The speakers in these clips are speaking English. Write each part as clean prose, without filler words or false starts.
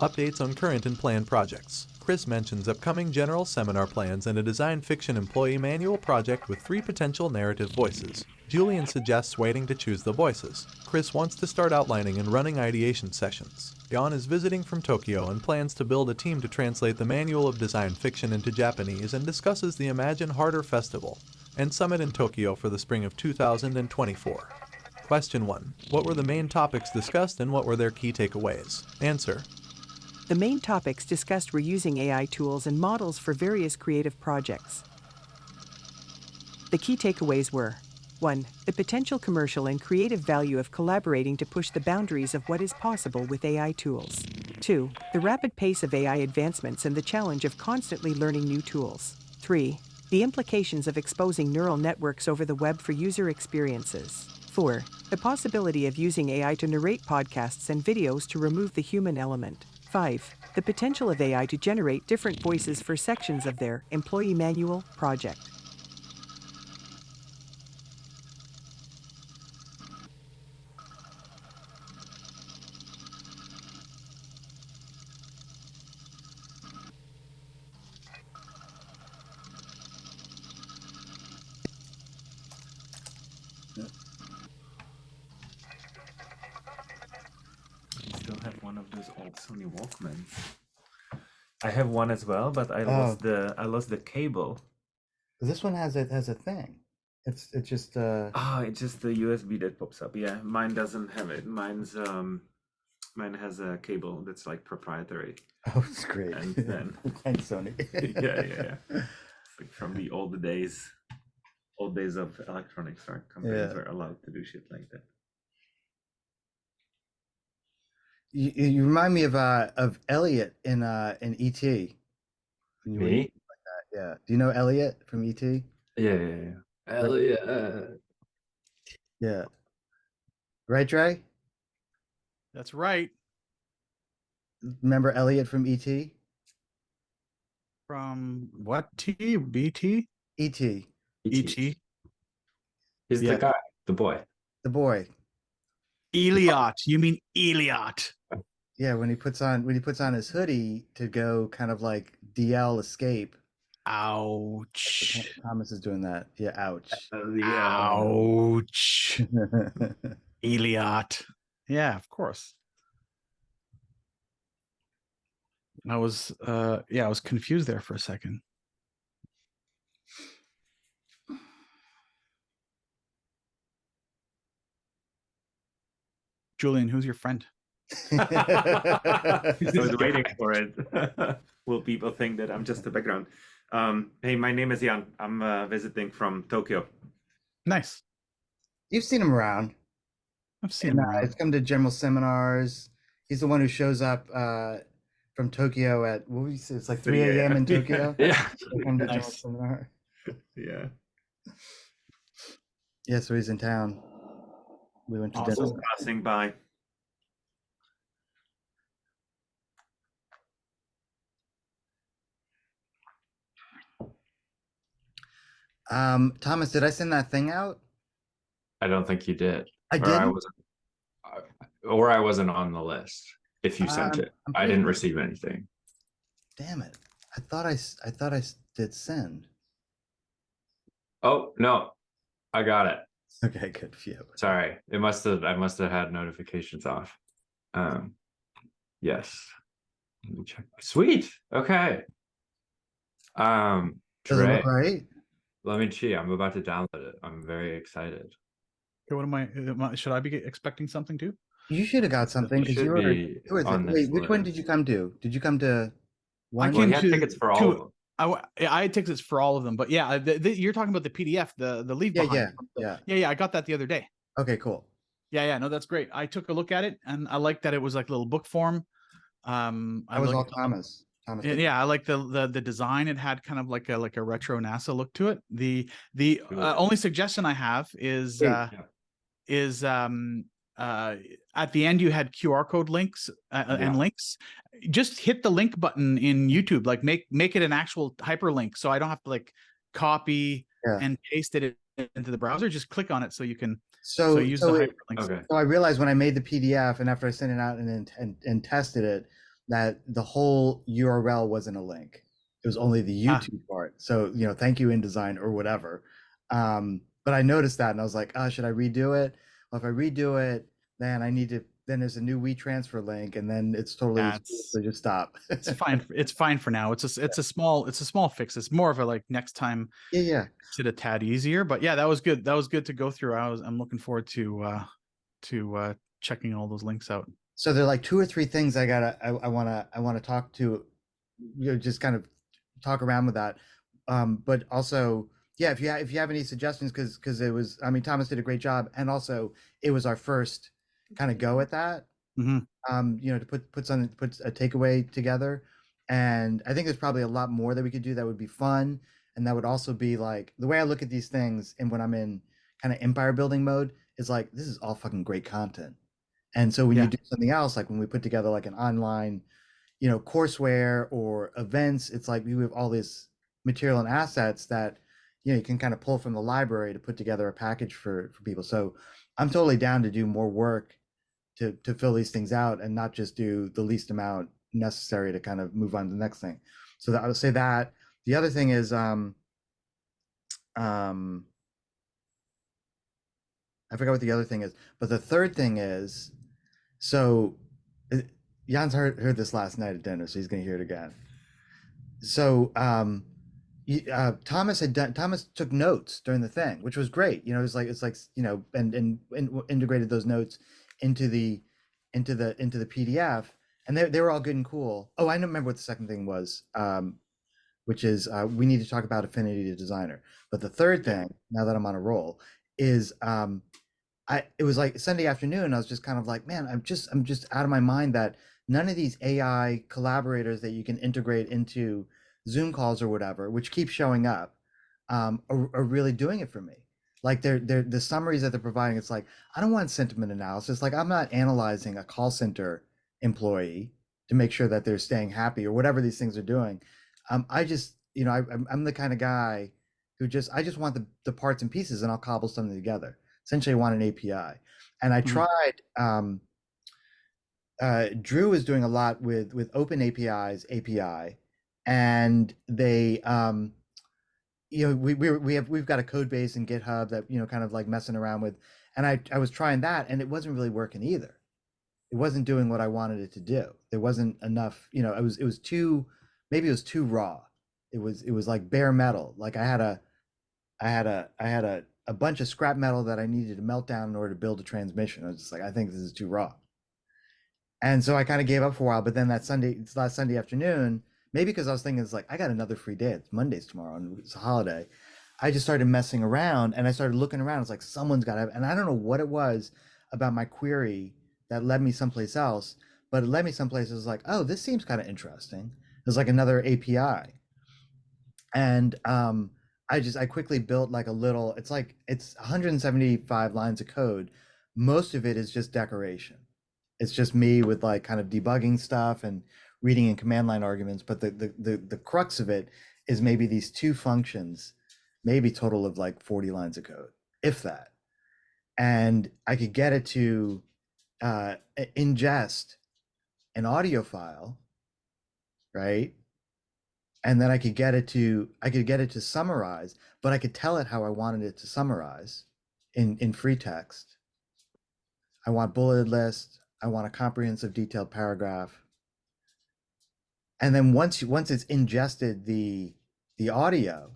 Updates on current and planned projects. Chris mentions upcoming general seminar plans and a design fiction employee manual project with 3 potential narrative voices. Julian suggests waiting to choose the voices. Chris wants to start outlining and running ideation sessions. Jan is visiting from Tokyo and plans to build a team to translate the manual of design fiction into Japanese and discusses the Imagine Harder Festival and Summit in Tokyo for the spring of 2024. Question 1. What were the main topics discussed and what were their key takeaways? Answer. The main topics discussed were using AI tools and models for various creative projects. The key takeaways were: 1. The potential commercial and creative value of collaborating to push the boundaries of what is possible with AI tools. 2. The rapid pace of AI advancements and the challenge of constantly learning new tools. 3. The implications of exposing neural networks over the web for user experiences. 4. The possibility of using AI to narrate podcasts and videos to remove the human element. 5. The potential of AI to generate different voices for sections of their employee manual project. Still have one of those old Sony Walkmans. I have one as well, but I lost the cable. This one has a thing. It's just It's just the USB that pops up. Yeah, mine doesn't have it. Mine has a cable that's like proprietary. oh, it's great. And then Thanks, Sony. yeah. It's like from the old days of electronics, right? Companies were allowed to do shit like that. You remind me of Elliot in E.T. Me? Yeah. Do you know Elliot from E.T.? Yeah. Elliot. Yeah. Right, Dre? That's right. Remember Elliot from E.T.? From what T? BT? E.T. ET? He's the guy, the boy. The boy. Eliot. You mean Eliot? Yeah, when he puts on his hoodie to go kind of like DL escape. Ouch. Thomas is doing that. Yeah, ouch. Ouch. Eliot. Yeah, of course. I was confused there for a second. Julian, who's your friend? I was waiting for it. Will people think that I'm just the background? Hey, my name is Jan. I'm visiting from Tokyo. Nice. You've seen him around. I've seen him around. He's come to general seminars. He's the one who shows up from Tokyo at, what we say, it's like 3 a.m. in Tokyo. Yeah. Come to general seminar. Yeah. Yeah, so he's in town. We went to Just dinner. passing by. Thomas, did I send that thing out? I don't think you did. I didn't? Or I wasn't on the list. If you sent it, I didn't receive anything. Damn it! I thought I did send. Oh no, I got it. Okay, good. Phew. Sorry, I must have had notifications off. Yes. Let me check. Sweet. Okay. Does it Trey, look right? let me see. I'm about to download it. I'm very excited. Okay, what am I? Should I be expecting something too? You should have got something because you were. Wait, which one did you come to? Did you come to one? Well, he had tickets for all of them. I had tickets for all of them, but yeah, you're talking about the PDF, the leave behind. Yeah. I got that the other day. Okay, cool. Yeah. No, that's great. I took a look at it, and I liked that it was like a little book form. That was all Thomas. Yeah, I like the design. It had kind of like a retro NASA look to it. The only suggestion I have is at the end you had QR code links and links. Just hit the link button in YouTube, like make it an actual hyperlink, so I don't have to like copy and paste it into the browser. Just click on it so you can use the hyperlinks. Okay. So I realized when I made the PDF and after I sent it out and tested it, that the whole URL wasn't a link. It was only the YouTube part. So, thank you InDesign or whatever. But I noticed that and I was like, should I redo it? Well, if I redo it, then then there's a new WeTransfer link and then it's totally, so just stop. It's fine. It's fine for now. It's a small fix. It's more of a like next time. Yeah. Makes it a tad easier, but yeah, that was good. That was good to go through. I'm looking forward to checking all those links out. So there are like 2 or 3 things I want to talk to, just kind of talk around with that. But also, yeah, if you have any suggestions, because it was, I mean, Thomas did a great job, and also it was our first kind of go at that. To put a takeaway together, and I think there's probably a lot more that we could do that would be fun, and that would also be like the way I look at these things, and when I'm in kind of empire building mode, is like this is all fucking great content. And so when you do something else, like when we put together like an online, courseware or events, it's like we have all this material and assets that, you can kind of pull from the library to put together a package for people. So I'm totally down to do more work to fill these things out and not just do the least amount necessary to kind of move on to the next thing. So I would say that. The other thing is, I forgot what the other thing is, but the third thing is, so Jan's heard this last night at dinner, so he's going to hear it again. So Thomas took notes during the thing, which was great. It's like and integrated those notes into the PDF, and they were all good and cool. Oh, I don't remember what the second thing was, which is we need to talk about affinity to designer. But the third thing, now that I'm on a roll, is it was like Sunday afternoon. I was just kind of like, man, I'm just out of my mind that none of these AI collaborators that you can integrate into Zoom calls or whatever, which keep showing up, are really doing it for me. Like the summaries that they're providing, it's like, I don't want sentiment analysis. Like I'm not analyzing a call center employee to make sure that they're staying happy or whatever these things are doing. I just, I'm the kind of guy who I just want the parts and pieces and I'll cobble something together. Essentially I want an API. And I tried, Drew is doing a lot with Open API's API, and they, we've got a code base in GitHub that, kind of like messing around with, and I was trying that and it wasn't really working either. It wasn't doing what I wanted it to do. There wasn't enough, it was too, maybe it was too raw. It was like bare metal. Like I had a bunch of scrap metal that I needed to melt down in order to build a transmission. I was just like, I think this is too raw. And so I kind of gave up for a while, but then last Sunday afternoon, maybe because I was thinking, it's like, I got another free day. It's Monday's tomorrow and it's a holiday. I just started messing around and I started looking around. It's like, someone's got to have, and I don't know what it was about my query that led me someplace else, but it led me someplace. It was like, oh, this seems kind of interesting. There's like another API. And I quickly built like a little, it's 175 lines of code. Most of it is just decoration. It's just me with like kind of debugging stuff and reading in command line arguments. But the crux of it is maybe these 2 functions, maybe total of like 40 lines of code, if that. And I could get it to ingest an audio file, right? And then I could get it to summarize, but I could tell it how I wanted it to summarize in free text. I want bulleted list. I want a comprehensive detailed paragraph. And then once it's ingested the audio,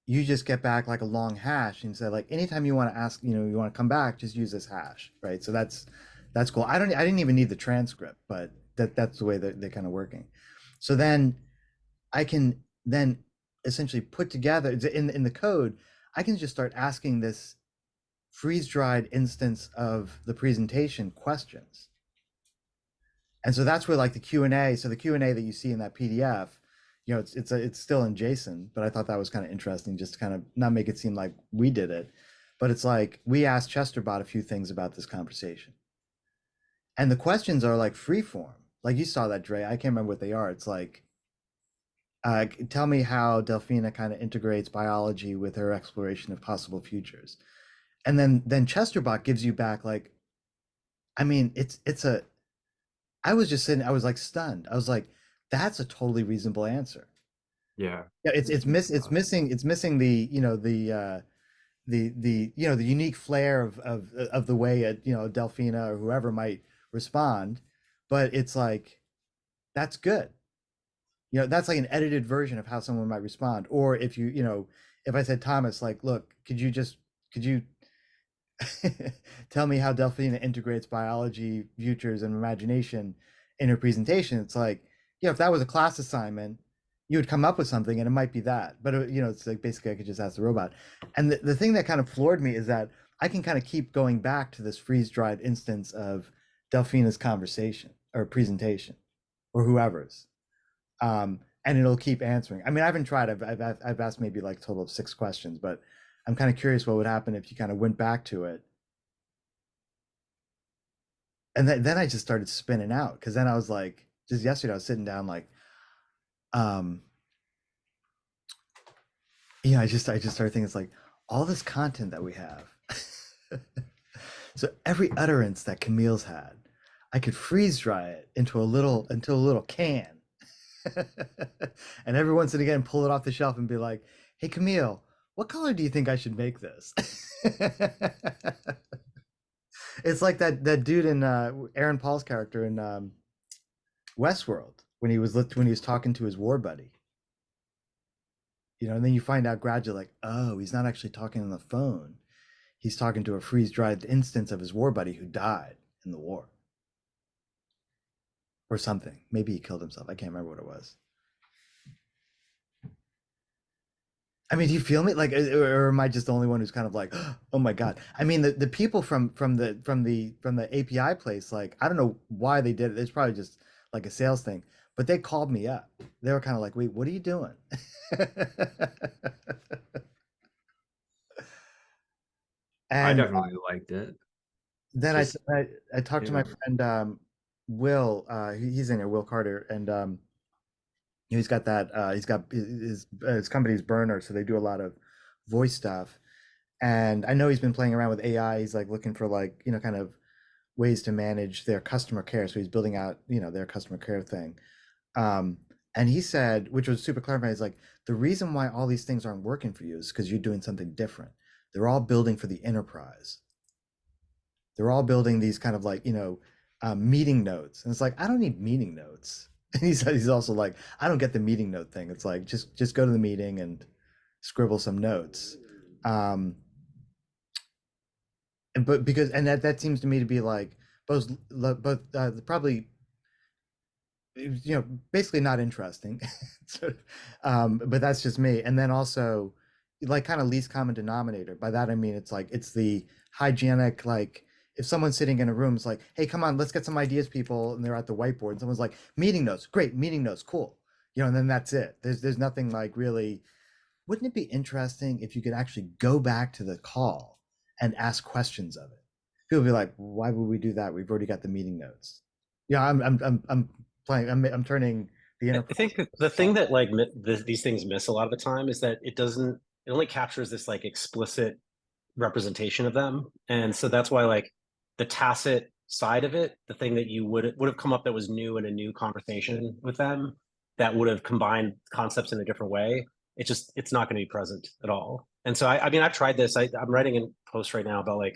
you just get back like a long hash and say like, anytime you want to ask, you want to come back, just use this hash, right? So that's cool. I didn't even need the transcript, but that's the way that they're kind of working. So then I can then essentially put together in the code, I can just start asking this freeze-dried instance of the presentation questions. And so that's where like the Q&A, so the Q&A that you see in that PDF, it's still in JSON, but I thought that was kind of interesting, just to kind of not make it seem like we did it, but it's like, we asked Chesterbot a few things about this conversation. And the questions are like free form. Like you saw that, Dre, I can't remember what they are. It's like, tell me how Delphina kind of integrates biology with her exploration of possible futures. And then Chesterbot gives you back like, I mean, it's I was just sitting, I was like stunned. I was like, that's a totally reasonable answer. Yeah. Yeah, it's missing the, you know, the you know, the unique flair of the way a, you know, Delphina or whoever might respond, but it's like, that's good. You know, that's like an edited version of how someone might respond. Or if you know, if I said, Thomas, like, look, could you tell me how Delphina integrates biology, futures, and imagination in her presentation? It's like, yeah, if that was a class assignment, you would come up with something, and it might be that. But you know, it's like basically I could just ask the robot. And the thing that kind of floored me is that I can kind of keep going back to this freeze-dried instance of Delphina's conversation or presentation, or whoever's, and it'll keep answering. I mean, I haven't tried. I've asked maybe like a total of 6 questions, but I'm kind of curious what would happen if you kind of went back to it. And then I just started spinning out, because then I was like, just yesterday I was sitting down like, you know, I just started thinking, it's like all this content that we have. So every utterance that Camille's had, I could freeze dry it into a little can. And every once and again pull it off the shelf and be like, hey Camille, what color do you think I should make this? It's like that dude in Aaron Paul's character in Westworld, when he was talking to his war buddy. You know, and then you find out gradually, like, oh, he's not actually talking on the phone. He's talking to a freeze-dried instance of his war buddy who died in the war. Or something. Maybe he killed himself. I can't remember what it was. I mean, do you feel me? Like, or am I just the only one who's kind of like, oh my God? I mean, the people from the API place, like, I don't know why they did it. It's probably just like a sales thing, but they called me up. They were kind of like, wait, what are you doing? I And definitely liked it. then Just, I talked to my friend Will. He's in there, Will Carter, and he's got that. He's got his company's Burner, so they do a lot of voice stuff. And I know he's been playing around with AI. He's like looking for, like, you know, kind of ways to manage their customer care. So he's building out, you know, their customer care thing. And he said, which was super clarifying, is like, the reason why all these things aren't working for you is because you're doing something different. They're all building for the enterprise. They're all building these kind of like, you know, meeting notes. And it's like, I don't need meeting notes. And he's also like, I don't get the meeting note thing. It's like, just go to the meeting and scribble some notes. But because, and that seems to me to be like both probably, you know, basically not interesting. So, but that's just me. And then also, like, kind of least common denominator. By that I mean, it's like, it's the hygienic, like, if someone's sitting in a room, it's like, hey, come on, let's get some ideas, people, and they're at the whiteboard, and someone's like, meeting notes, great, meeting notes, cool, you know, and then that's it. There's nothing like really. Wouldn't it be interesting if you could actually go back to the call and ask questions of it? People be like, why would we do that? We've already got the meeting notes. Yeah, I'm playing. I'm turning the I enterprise. think the thing that like these things miss a lot of the time is that it only captures this like explicit representation of them, and so that's why like the tacit side of it, the thing that you would have come up that was new in a new conversation with them, that would have combined concepts in a different way, it's not going to be present at all. And so I mean, I've tried this. I'm writing a post right now about like,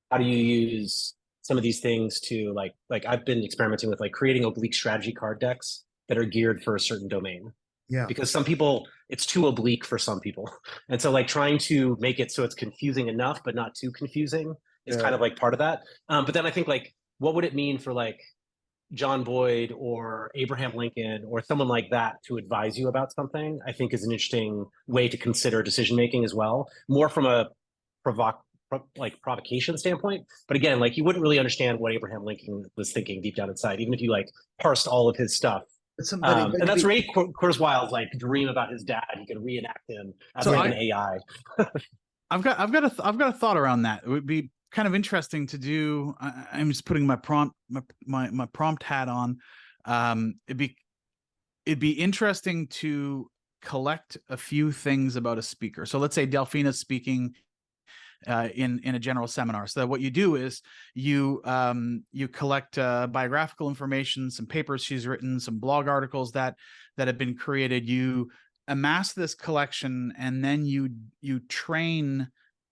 how do you use some of these things to like I've been experimenting with like creating oblique strategy card decks that are geared for a certain domain. Yeah, Because some people, it's too oblique for some people. And so like trying to make it so it's confusing enough, but not too confusing is kind of like part of that. But then I think like, what would it mean for like John Boyd or Abraham Lincoln or someone like that to advise you about something? I think is an interesting way to consider decision making as well, more from a provocation standpoint. But again, like you wouldn't really understand what Abraham Lincoln was thinking deep down inside, even if you like parsed all of his stuff. And that's Ray Kurzweil's like dream about his dad. He could reenact him as like an AI. I've got a thought around that. It would be kind of interesting to do. I'm just putting my prompt hat on. It'd be interesting to collect a few things about a speaker. So let's say Delphina's speaking, in a general seminar. So what you do is you collect biographical information, some papers she's written, some blog articles that have been created. You amass this collection, and then you train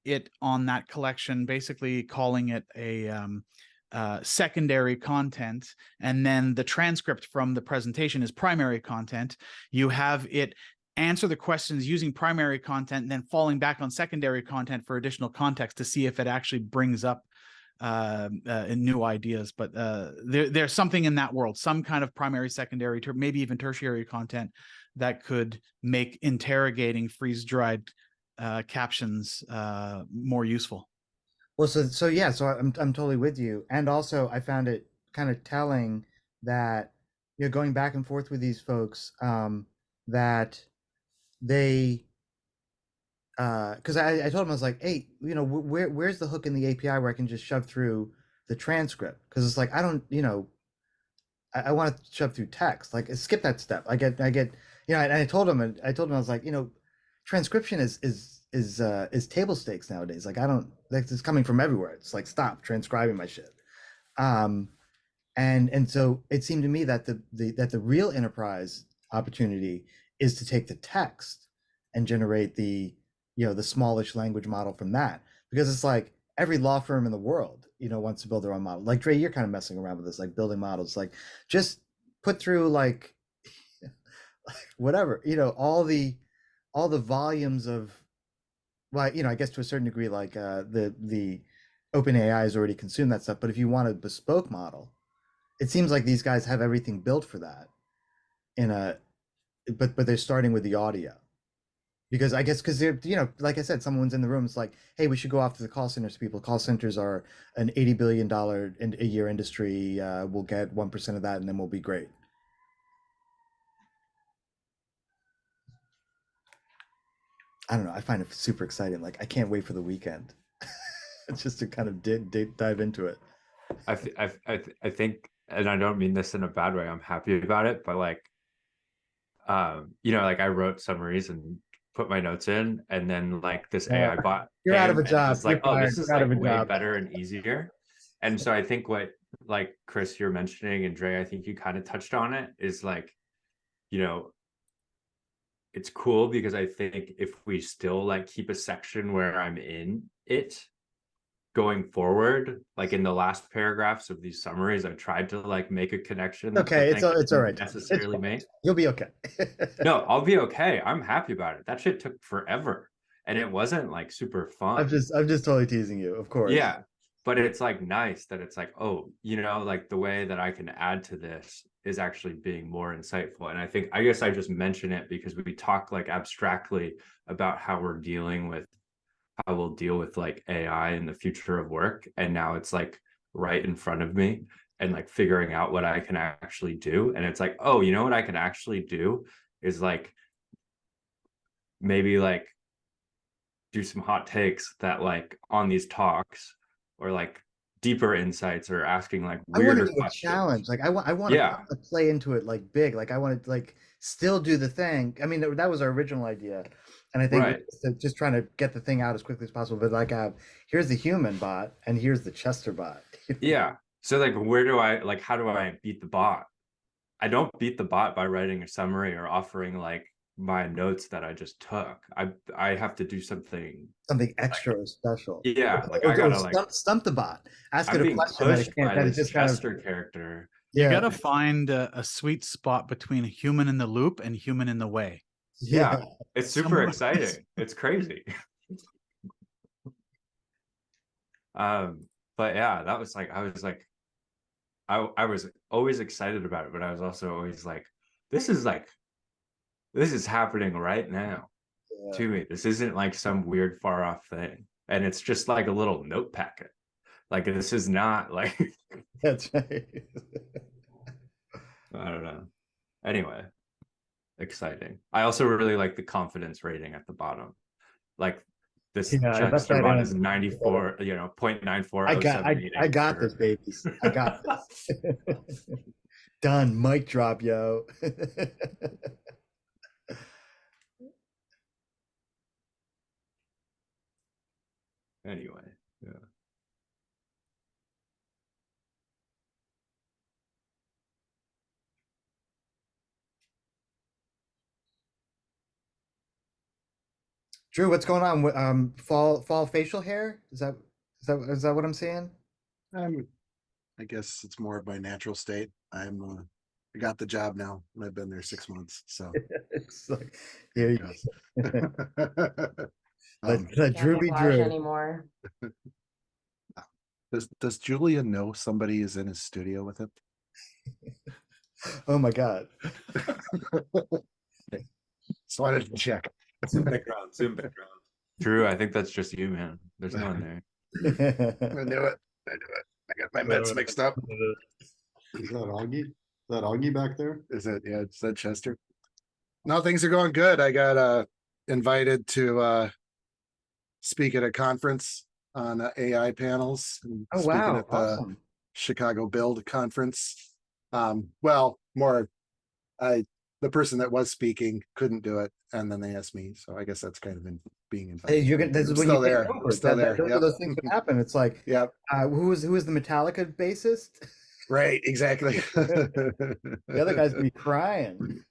it on that collection, basically calling it a secondary content, and then the transcript from the presentation is primary content. You have it answer the questions using primary content, and then falling back on secondary content for additional context to see if it actually brings up new ideas. But there's something in that world, some kind of primary, secondary, maybe even tertiary content that could make interrogating freeze-dried captions more useful. Well, so yeah, so I'm totally with you. And also I found it kind of telling that, you know, going back and forth with these folks, that they, because I told them, I was like, hey, you know, where's the hook in the API where I can just shove through the transcript? Because it's like, I don't, you know, I want to shove through text, like skip that step. I get, you know, and I told him, I was like, you know, transcription is table stakes nowadays. Like, I don't, like, it's coming from everywhere. It's like, stop transcribing my shit. And so it seemed to me that the real enterprise opportunity is to take the text and generate the, you know, the smallish language model from that, because it's like every law firm in the world, you know, wants to build their own model. Like, Dre, you're kind of messing around with this, like building models, like just put through like whatever, you know, all the volumes of, well, you know, I guess to a certain degree, like the OpenAI has already consumed that stuff. But if you want a bespoke model, it seems like these guys have everything built for that in a, but they're starting with the audio. Because I guess, because they're, you know, like I said, someone's in the room, it's like, hey, we should go after the call centers people. Call centers are an $80 billion a year industry. We'll get 1% of that and then we'll be great. I don't know. I find it super exciting. Like, I can't wait for the weekend. Just to kind of dive into it. I think, and I don't mean this in a bad way, I'm happy about it, but like, you know, like I wrote summaries and put my notes in, and then like this AI bot You're out of a came, and job. it was like, You're oh, fired. this is You're out like of a way job. better and easier. And so I think what, like Chris, you're mentioning, and Dre, I think you kind of touched on it, is like, you know, it's cool because I think if we still like keep a section where I'm in it going forward, like in the last paragraphs of these summaries, I tried to like make a connection. Okay, it's all right. Necessarily make. You'll be okay. No, I'll be okay. I'm happy about it. That shit took forever, and it wasn't like super fun. I'm just totally teasing you, of course. Yeah, but it's like nice that it's like, oh, you know, like the way that I can add to this is actually being more insightful. And I guess I just mention it because we talk like abstractly about how we'll deal with like AI in the future of work, and now it's like right in front of me, and like figuring out what I can actually do. And it's like, oh, you know what I can actually do is like maybe like do some hot takes that like on these talks, or like deeper insights, or asking like weirder questions. Challenge. Like I want to play into it like big. Like I want to like still do the thing. I mean, that was our original idea. And I think just trying to get the thing out as quickly as possible. But like, here's the human bot and here's the Chester bot. Yeah. So like, how do I beat the bot? I don't beat the bot by writing a summary or offering like my notes that I just took. I have to do something extra or special. Yeah. Like I gotta like stump the bot. Ask it a question that it can't, that is just Chester character. You gotta find a sweet spot between human in the loop and human in the way. Yeah, it's super exciting. It's crazy. But yeah, that was like, I was always excited about it, but I was also always like, this is happening right now to me. This isn't like some weird far off thing. And it's just like a little note packet. Like, this is not like that's right. I don't know. Anyway, exciting. I also really like the confidence rating at the bottom. Like this Chester bot is 94, you know, 0.94. I got this, babies. I got this. Done. Mic drop, yo. anyway. Yeah. Drew, what's going on? Fall facial hair? Is that what I'm seeing? I guess it's more of my natural state. I got the job now, and I've been there 6 months. So It's like here you there you go. let Drew be Drew anymore. Does Julian know somebody is in his studio with him? Oh my God. So I wanted to check. Zoom background. Drew, I think that's just you, man. There's no one there. I knew it. I got my meds mixed up. Is that Augie? Is that Augie back there? Is that Chester? No, things are going good. I got invited to speak at a conference on AI panels and Oh speaking wow, at the awesome. Chicago Build conference. Well, more the person that was speaking couldn't do it, and then they asked me. So I guess that's kind of being invited. Hey, you're gonna. This is I'm when still you there. take over. I'm still there. Those are Yep. those things that happen. It's like, Yep. who is the Metallica bassist? Right. Exactly. The other guy's gonna be crying.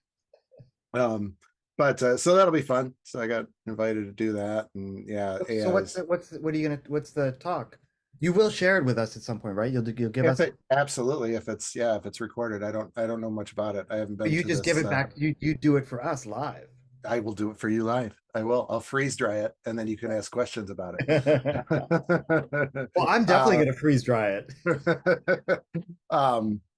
But so that'll be fun. So I got invited to do that, and yeah. So what's the talk? You will share it with us at some point, right? You'll give us. Absolutely. If it's recorded, I don't know much about it. I haven't been. You to just this, give it back. You do it for us live. I will do it for you live. I will. I'll freeze dry it, and then you can ask questions about it. Well, I'm definitely gonna freeze dry it.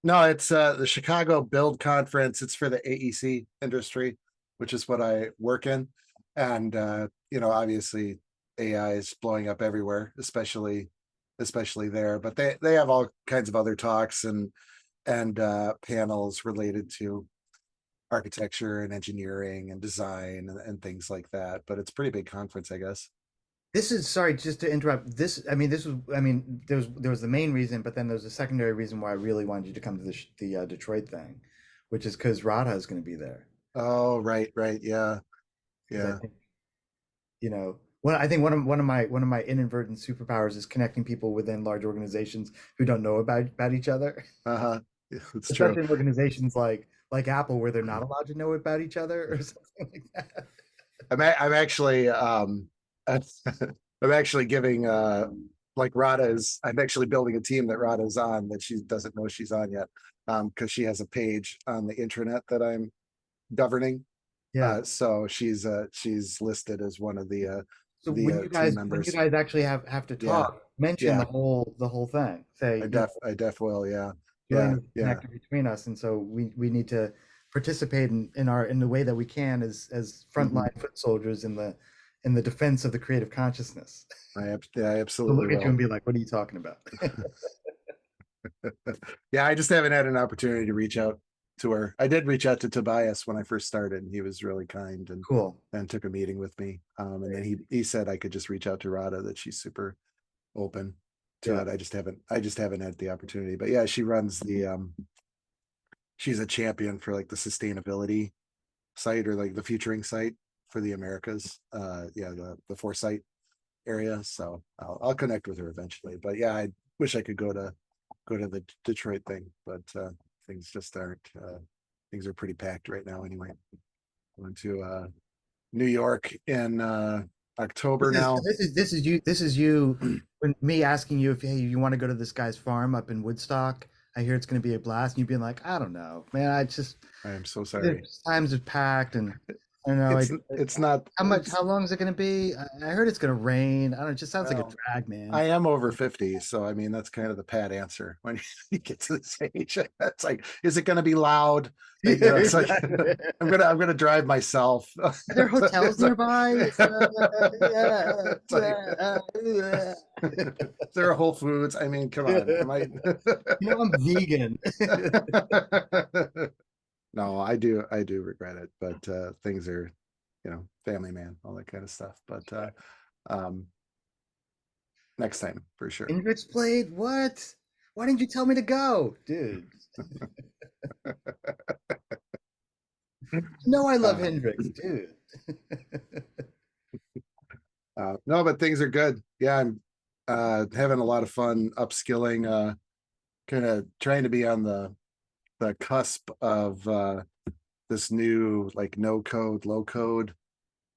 No, it's the Chicago Build Conference. It's for the AEC industry, which is what I work in, and obviously AI is blowing up everywhere, especially there. But they have all kinds of other talks and panels related to architecture and engineering and design and things like that. But it's a pretty big conference, I guess. This is, sorry, just to interrupt. There was the main reason, but then there's a secondary reason why I really wanted you to come to the Detroit thing, which is because Radha is going to be there. Oh, right, yeah. I think, one of my inadvertent superpowers is connecting people within large organizations who don't know about each other. It's Especially true. in organizations like Apple, where they're not allowed to know about each other or something like that. I'm actually I'm actually giving like I'm actually building a team that Radha's on that she doesn't know she's on yet, because she has a page on the intranet that I'm governing. Yeah. So she's listed as one of the So team members. when you guys actually have to talk, mention the whole thing. Say I def will, yeah. Julian is the connector between us, and so we need to participate in the way that we can as frontline foot soldiers in the defense of the creative consciousness. I absolutely We'll look at you and be like, "What are you talking about?" Yeah, I just haven't had an opportunity to reach out to her. I did reach out to Tobias when I first started, and he was really kind and cool, and took a meeting with me. And then he said I could just reach out to Radha, that she's super open to it. I just haven't had the opportunity. But yeah, she runs the she's a champion for like the sustainability site, or like the futuring site for the Americas. The Foresight area. So I'll connect with her eventually. But yeah, I wish I could go to the Detroit thing, but things just aren't. Things are pretty packed right now. Anyway, I went to New York in October now. This is you. When me asking you if you want to go to this guy's farm up in Woodstock. I hear it's going to be a blast, and you've been like, I don't know, man. I am so sorry. Times are packed, and I don't know. It's not. How long is it going to be? I heard it's going to rain. I don't know. It just sounds like a drag, man. I am over 50, so I mean that's kind of the pat answer when you get to this age. It's like, is it going to be loud? It's like I'm gonna drive myself. Are there hotels nearby? There are Whole Foods. I mean, come on. I'm vegan. No, I do regret it, but things are, family man, all that kind of stuff. But next time for sure. Hendrix played? What? Why didn't you tell me to go, dude? No, I love Hendrix, dude. No, but things are good. Yeah, having a lot of fun upskilling, kind of trying to be on the cusp of this new like no code, low code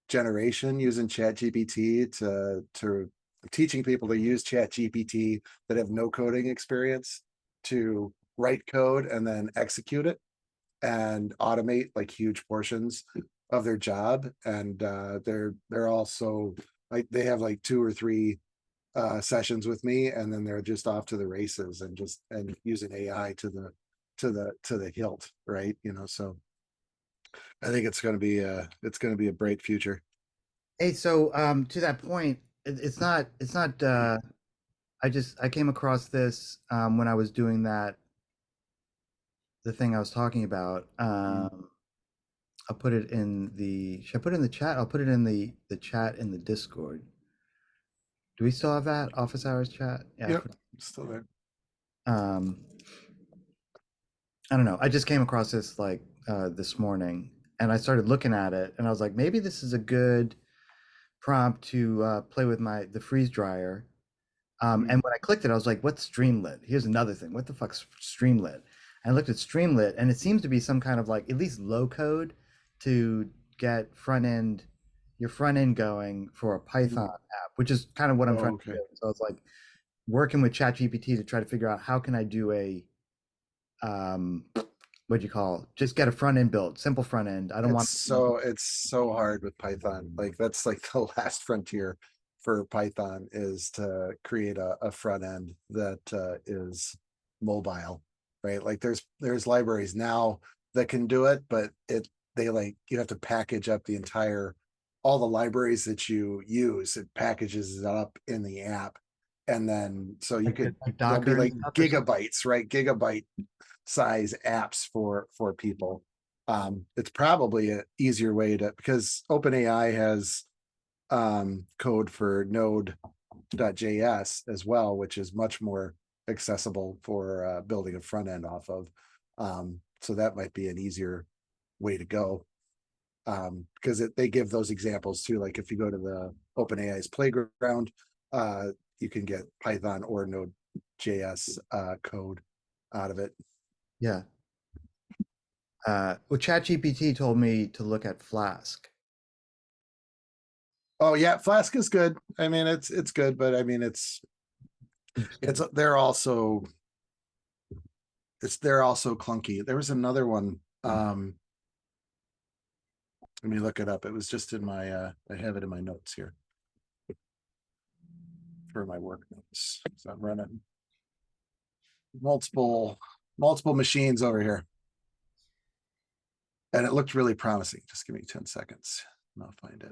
generation using ChatGPT to teaching people to use ChatGPT that have no coding experience to write code and then execute it and automate like huge portions of their job. And they're also like they have like 2 or 3 sessions with me, and then they're just off to the races and using AI to the hilt, right? You know, so I think it's going to be a bright future. Hey, so to that point, it's not I came across this when I was doing the thing I was talking about. I'll put it in the should I put it in the chat? I'll put it in the chat in the Discord. Do we still have that office hours chat? Yeah. Yep, still there. I don't know. I just came across this like this morning, and I started looking at it, and I was like, maybe this is a good prompt to play with the freeze dryer. And when I clicked it, I was like, what's Streamlit? Here's another thing. What the fuck's Streamlit? And I looked at Streamlit, and it seems to be some kind of like at least low code to get your front end going for a Python app, which is kind of what I'm trying to do. So it's like working with ChatGPT to try to figure out how can I do a what do you call it? Just get a front end built, simple front end. I don't want it's so hard with Python. Like that's like the last frontier for Python is to create a front end that is mobile, right? Like there's libraries now that can do it, but you have to package up all the libraries that you use. It packages it up in the app, and then so you could there'll be like gigabytes, right? Gigabyte size apps for people. It's probably an easier way because OpenAI has code for Node.js as well, which is much more accessible for building a front end off of. So that might be an easier way to go, because they give those examples too. Like if you go to the OpenAI's playground, you can get Python or Node.js code out of it. Yeah. Well, ChatGPT told me to look at Flask. Oh yeah, Flask is good. I mean, it's good, but I mean, they're also clunky. There was another one. Let me look it up. It was just in my I have it in my notes here for my work notes. So I'm running multiple machines over here, and it looked really promising. Just give me 10 seconds and I'll find it.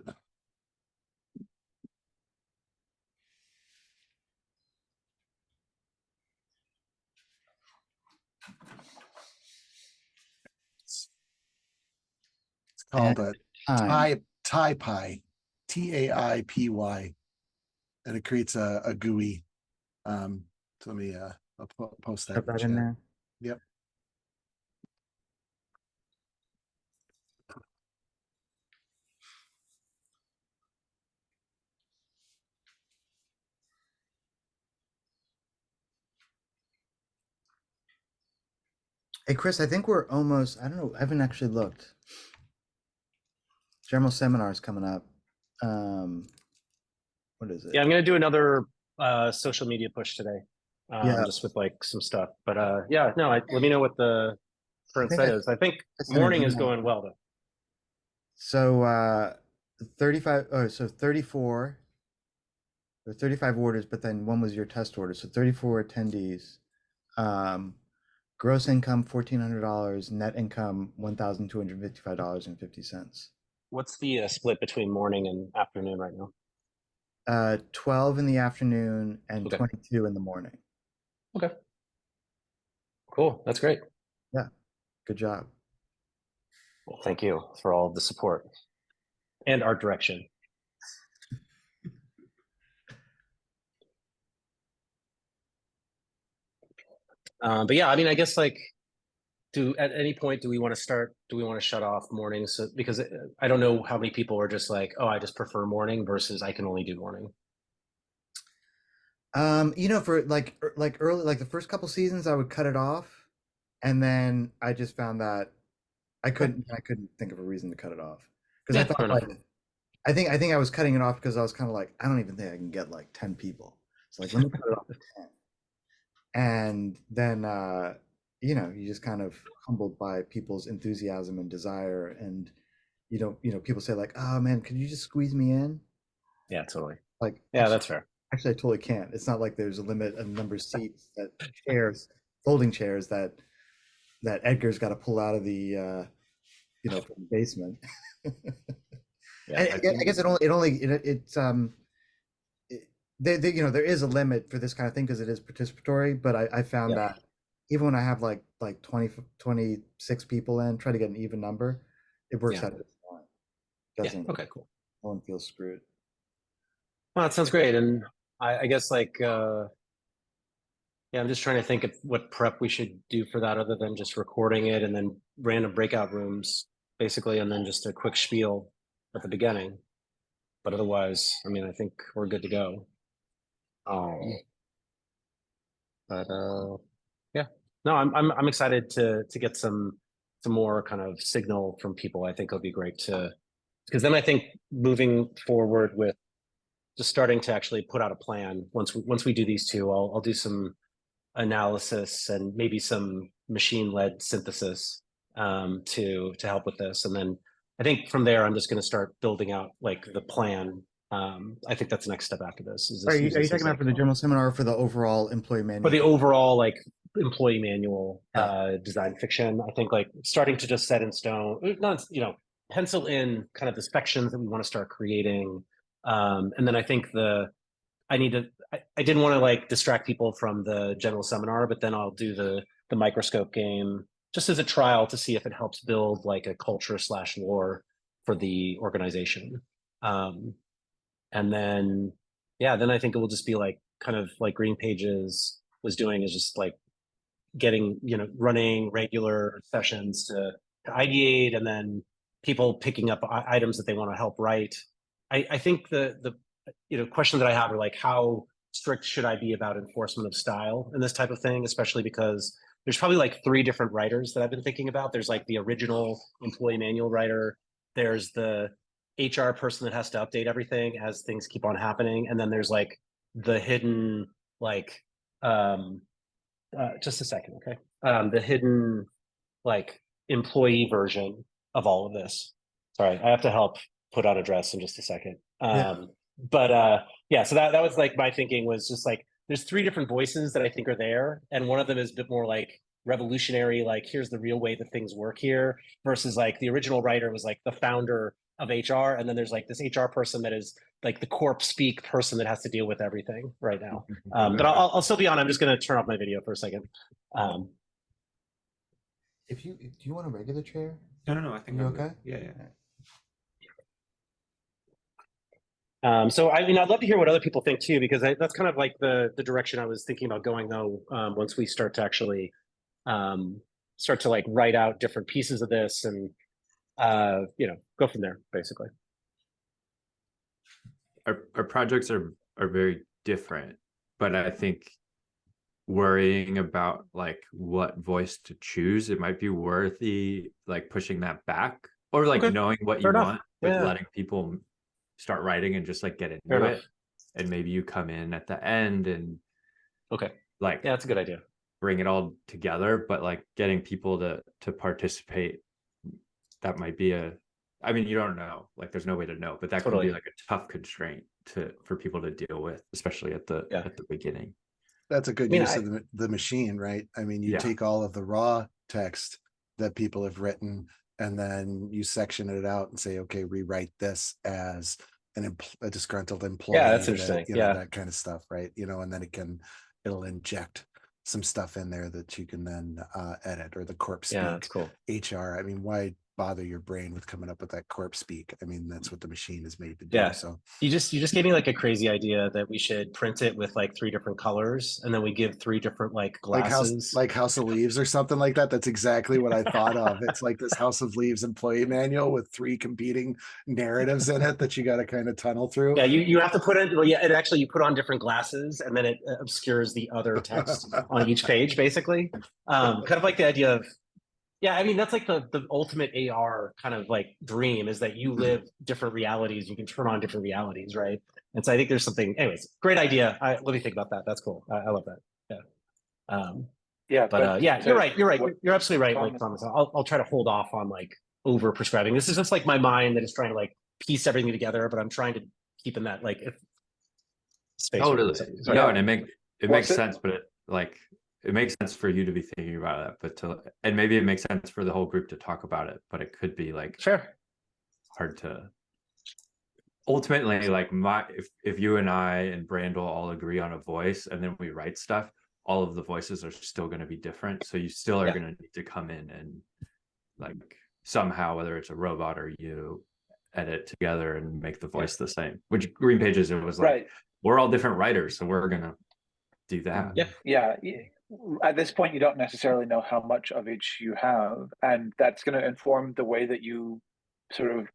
It's called a TaiPy, TAIPY, and it creates a GUI. So let me I'll post that in there. Yep. Hey, Chris, I think we're almost, I don't know, I haven't actually looked. General seminar is coming up. What is it? Yeah, I'm going to do another social media push today, Yeah. just with like some stuff. But yeah, no, let me know what the current set is. I think sent an morning is email. going well though. So 34 or 35 orders, but then one was your test order. So 34 attendees. Gross income $1,400, net income $1,255.50. What's the split between morning and afternoon right now? 12 in the afternoon and Okay. 22 in the morning. Okay. Cool. That's great. Yeah. Good job. Well, thank you for all of the support and art direction. But yeah, I mean, I guess like, at any point do we want to shut off mornings? So, because I don't know how many people are just like, oh, I just prefer morning versus I can only do morning. You know, for like early, like the first couple seasons, I would cut it off, and then I just found that I couldn't think of a reason to cut it off because I Yeah, fair thought enough. like I think I was cutting it off because I was kind of like I don't even think I can get like 10 people. So like let me cut it off to 10. And then you know, you just kind of humbled by people's enthusiasm and desire, and you know, people say like, "Oh man, could you just squeeze me in?" Yeah, totally. Like, Yeah, that's fair. actually, I totally can't. It's not like there's a limit of number of seats that chairs, folding chairs that Edgar's got to pull out of the you know, from the basement. Yeah, And I I guess they, you know, there is a limit for this kind of thing because it is participatory, but I found yeah, that even when I have like 26 people in, try to get an even number, it works yeah, out just fine. yeah. Doesn't, Okay, cool. no one feels screwed. Well, that sounds great. And I guess like yeah, I'm just trying to think of what prep we should do for that other than just recording it and then random breakout rooms, basically, and then just a quick spiel at the beginning. But otherwise, I mean, I think we're good to go. But yeah, no, I'm excited to get some more kind of signal from people. I think it'll be great to, because then I think moving forward with just starting to actually put out a plan once we do these two, I'll do some analysis and maybe some machine-led synthesis to help with this, and then I think from there I'm just going to start building out like the plan. I think that's the next step after this. Is this, Are you talking about for the general seminar or for the overall employee for manual? the overall like employee manual Yeah. design fiction? I think like starting to just set in stone, not, you know, pencil in kind of the sections that we want to start creating, and then I think I need to. I didn't want to like distract people from the general seminar, but then I'll do the microscope game just as a trial to see if it helps build like a culture / lore for the organization. And then yeah, then I think it will just be like kind of like Green Pages was doing, is just like getting, you know, running regular sessions to ideate, and then people picking up items that they want to help write. I think the you know, question that I have are like, how strict should I be about enforcement of style in this type of thing, especially because there's probably like 3 different writers that I've been thinking about. There's like the original employee manual writer, there's the HR person that has to update everything as things keep on happening, and then there's like the hidden like just a second, okay, the hidden like employee version of all of this. Sorry, I have to help put out a dress in just a second. Yeah. But yeah, so that was like my thinking was just like there's 3 different voices that I think are there, and one of them is a bit more like revolutionary, like here's the real way that things work here, versus like the original writer was like the founder of HR, and then there's like this HR person that is like the corp speak person that has to deal with everything right now. But I'll still be on. I'm just going to turn off my video for a second. Do you want a regular chair? No, I think You I'm good. okay? Yeah. So I mean, I'd love to hear what other people think too, because that's kind of like the direction I was thinking about going though. Once we start to actually start to like write out different pieces of this and you know, go from there basically. Our projects are very different, but I think worrying about like what voice to choose, it might be worthy like pushing that back, or like knowing what you want, but letting people start writing and just like get into it, and maybe you come in at the end and like yeah, that's a good idea, bring it all together, but like getting people to participate, that might be I mean, you don't know, like there's no way to know, but that can be like a tough constraint for people to deal with, especially at the beginning. That's a good use of the machine, right? I mean, you take all of the raw text that people have written, and then you section it out and say, okay, rewrite this as a disgruntled employee. Yeah, that's interesting. You know, that kind of stuff, right? You know, and then it'll inject some stuff in there that you can then edit, or the corp speak. Yeah, that's cool. HR. I mean, why bother your brain with coming up with that corpse speak. I mean, that's what the machine is made to do. Yeah. So You just gave me like a crazy idea that we should print it with like 3 different colors, and then we give 3 different like glasses. like House of Leaves or something like that. That's exactly what I thought of. It's like this House of Leaves employee manual with 3 competing narratives in it that you got to kind of tunnel through. Yeah, you have to put it. Well, yeah, and actually you put on different glasses, and then it obscures the other text on each page, basically. Kind of like the idea of, yeah, I mean, that's like the ultimate AR kind of like dream, is that you live different realities. You can turn on different realities, right? And so I think there's something. Anyways, great idea. Let me think about that. That's cool. I love that. Yeah. Yeah, But yeah, you're right. You're absolutely right, like Thomas. Thomas. I'll try to hold off on like over prescribing. This is just like my mind that is trying to like piece everything together, but I'm trying to keep in that like space. Totally. No, and it makes it? sense, but it makes sense for you to be thinking about that, and maybe it makes sense for the whole group to talk about it, but it could be like hard to ultimately, like, if you and I and Brandel all agree on a voice and then we write stuff, all of the voices are still going to be different. So you still are going to need to come in and like somehow, whether it's a robot or you, edit together and make the voice the same. Which Green Pages, it was like, we're all different writers, so we're gonna do that. Yeah. At this point, you don't necessarily know how much of each you have, and that's going to inform the way that you sort of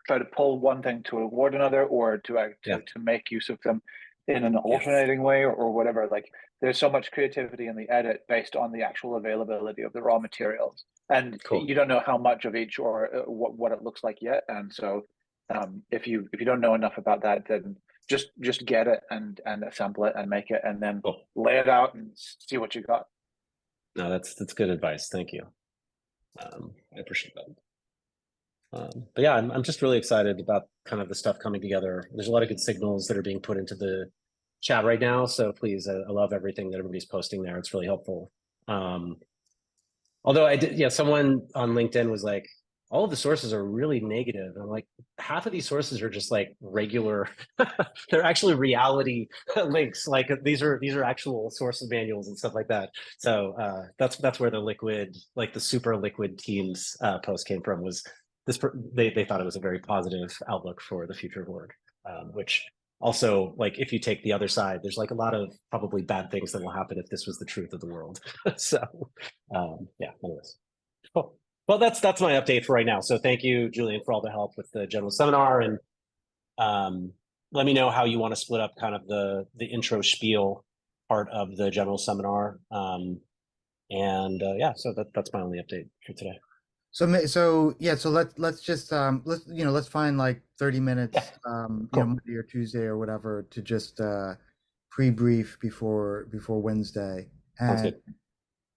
try to pull one thing toward another, or to make use of them in an alternating way, or whatever. Like, there's so much creativity in the edit based on the actual availability of the raw materials, and you don't know how much of each or what it looks like yet. And so if you don't know enough about that, then just get it and assemble it and make it, and then lay it out and see what you got. No, that's good advice. Thank you. I appreciate that. But yeah, I'm just really excited about kind of the stuff coming together. There's a lot of good signals that are being put into the chat right now. So please, I love everything that everybody's posting there. It's really helpful. Although I did, someone on LinkedIn was like, all of the sources are really negative. And I'm like, half of these sources are just like regular, they're actually reality links. Like these are actual sources manuals and stuff like that. So that's where the liquid, like the super liquid teams post came from, was this, they thought it was a very positive outlook for the future of work, which also, like, if you take the other side, there's like a lot of probably bad things that will happen if this was the truth of the world. So yeah, anyways, cool. Well, that's my update for right now. So thank you, Julian, for all the help with the general seminar, and let me know how you want to split up kind of the intro spiel part of the general seminar. Yeah, so that's my only update for today. So let's find like 30 minutes, Monday or Tuesday or whatever, to just pre-brief before Wednesday. And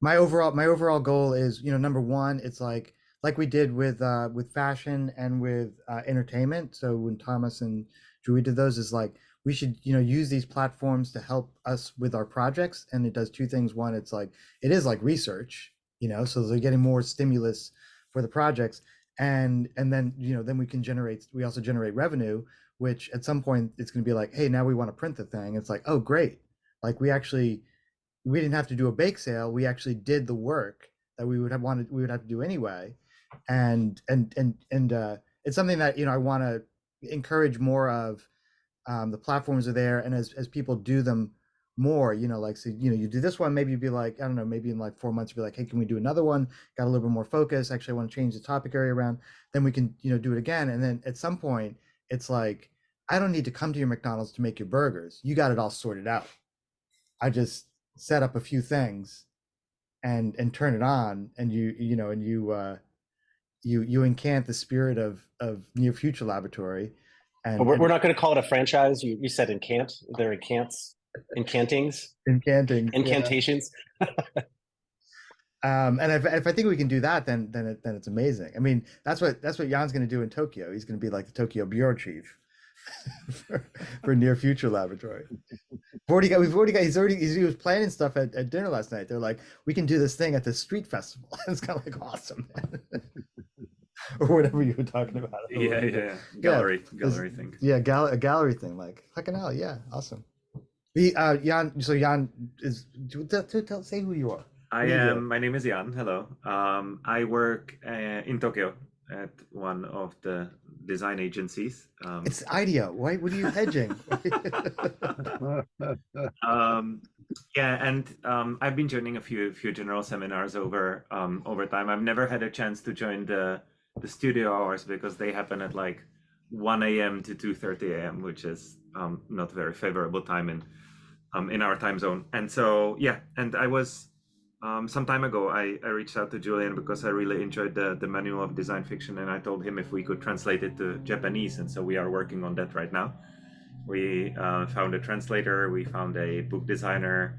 my overall goal is, number one, it's like we did with fashion and with entertainment. So when Thomas and Julie did those, is like, we should, use these platforms to help us with our projects. And it does 2 things. One, it is like research, so they're getting more stimulus for the projects, and then then we also generate revenue, which at some point it's going to be like, hey, now we want to print the thing. It's like, oh great, like we didn't have to do a bake sale, we actually did the work that we would have to do anyway. And it's something that I want to encourage more of. The platforms are there, and as people do them more, like, so you do this one, maybe you'd be like, I don't know, maybe in like 4 months you'd be like, hey, can we do another one, got a little bit more focus, actually I want to change the topic area around, then we can do it again. And then at some point it's like, I don't need to come to your McDonald's to make your burgers, you got it all sorted out, I just set up a few things and turn it on, and you encant the spirit of Near Future Laboratory. And we're not going to call it a franchise. You said incant, they're incantations. And if I think we can do that, then it's amazing. I mean, that's what Jan's going to do in Tokyo. He's going to be like the Tokyo bureau chief for Near Future Laboratory. He was planning stuff at dinner last night. They're like, we can do this thing at the street festival. It's kind of like awesome, man. Or whatever you were talking about. Gallery thing. Yeah, a gallery thing. Like, fucking hell, yeah, awesome. Jan, so Jan is, say who you are. My name is Jan. Hello. I work in Tokyo at one of the design agencies. It's IDEO. Why? What are you hedging? Yeah, and I've been joining a few general seminars over time. I've never had a chance to join the studio hours because they happen at like 1 a.m. to 2:30 a.m., which is not very favorable time in our time zone. And so yeah, and I was some time ago I reached out to Julian because I really enjoyed the manual of design fiction, and I told him if we could translate it to Japanese, and so we are working on that right now. We found a translator, we found a book designer,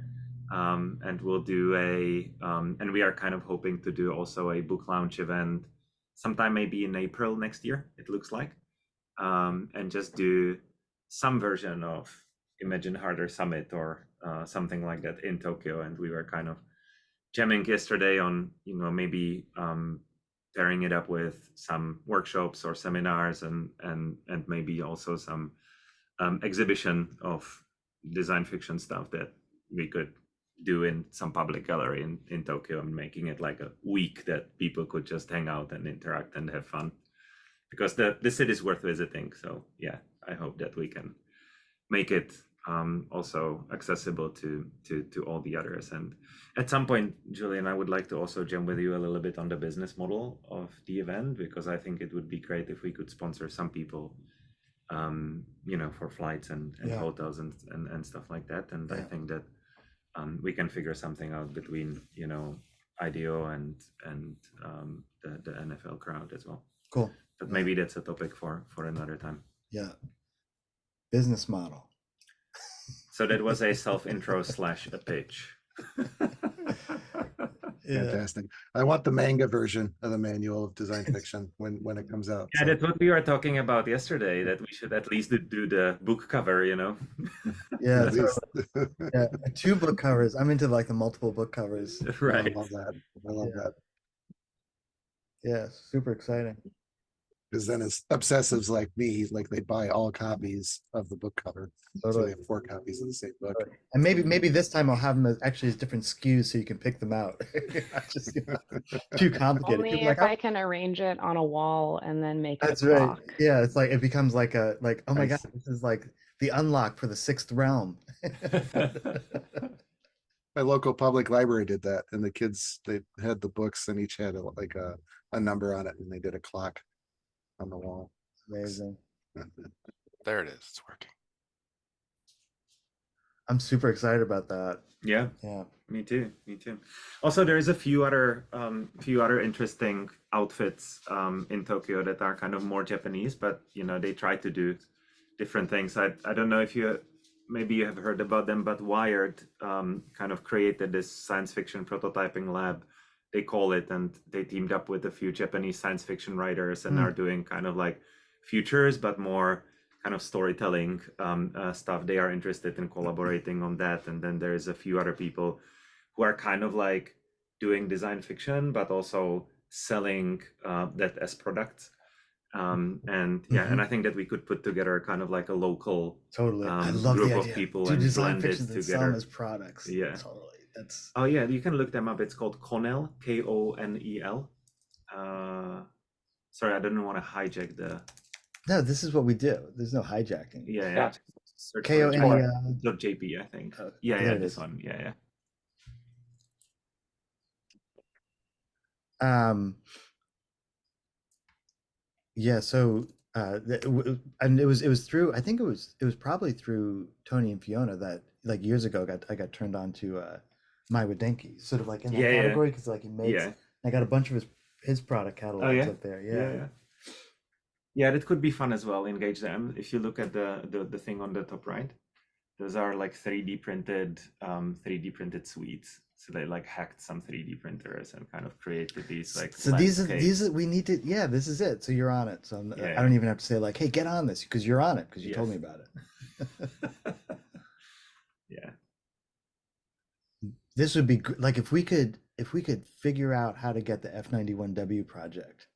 and we'll do and we are kind of hoping to do also a book launch event sometime maybe in April next year, it looks like, and just do some version of Imagine Harder Summit or something like that in Tokyo. And we were kind of jamming yesterday on, maybe pairing it up with some workshops or seminars and maybe also some exhibition of design fiction stuff that we could do in some public gallery in Tokyo, and making it like a week that people could just hang out and interact and have fun, because the city is worth visiting. So yeah, I hope that we can make it also accessible to all the others. And at some point, Julian, I would like to also jump with you a little bit on the business model of the event, because I think it would be great if we could sponsor some people for flights and hotels and stuff like that. And I think that we can figure something out between IDEO and the NFL crowd as well. Cool. But maybe that's a topic for another time. Yeah. Business model. So that was a self-intro / a pitch. Fantastic. I want the manga version of the manual of design fiction when it comes out. Yeah, so. That's what we were talking about yesterday, that we should at least do the book cover, Yeah, yeah, 2 book covers. I'm into like the multiple book covers. Right. I love that. I love that. Yeah, super exciting. Because then it's obsessives like me, like they buy all copies of the book cover. Totally. So they have 4 copies of the same book. And maybe this time I'll have them as different SKUs so you can pick them out. Just too complicated. Only if I can arrange it on a wall and then make it. That's right. Yeah, it's like it becomes like oh my god, this is like the unlock for the 6th realm. My local public library did that, and the kids, they had the books and each had a number on it, and they did a clock on the wall. Amazing. There it is. It's working. I'm super excited about that. Yeah. Yeah. Me too. Also, there is a few other interesting outfits in Tokyo that are kind of more Japanese, but they try to do different things. I don't know if maybe you have heard about them, but Wired kind of created this science fiction prototyping lab, they call it, and they teamed up with a few Japanese science fiction writers and are doing kind of like futures, but more kind of storytelling stuff. They are interested in collaborating on that. And then there's a few other people who are kind of like doing design fiction, but also selling that as products. And I think that we could put together kind of like a local I love group the of idea. people Do and design blend it fiction that sell together them as products. Yeah, totally. That's you can look them up. It's called Konel, Konel. Sorry, I didn't want to hijack the. No, this is what we do. There's no hijacking. Yeah. KONEL.jp, I think. Oh, yeah, it this is. one. Yeah. Yeah, so and it was through, I think it was probably through Tony and Fiona that like years ago I got turned on to My Wadenki, sort of like in that category, because like he makes I got a bunch of his product catalogs up there. Yeah, that could be fun as well. Engage them. If you look at the thing on the top right, those are like 3D printed suites. So they like hacked some 3D printers and kind of created these like. So these are we need to. Yeah, this is it. So you're on it. So I don't even have to say like, hey, get on this, because you're on it, because you told me about it. Yeah. This would be like if we could figure out how to get the F91W project.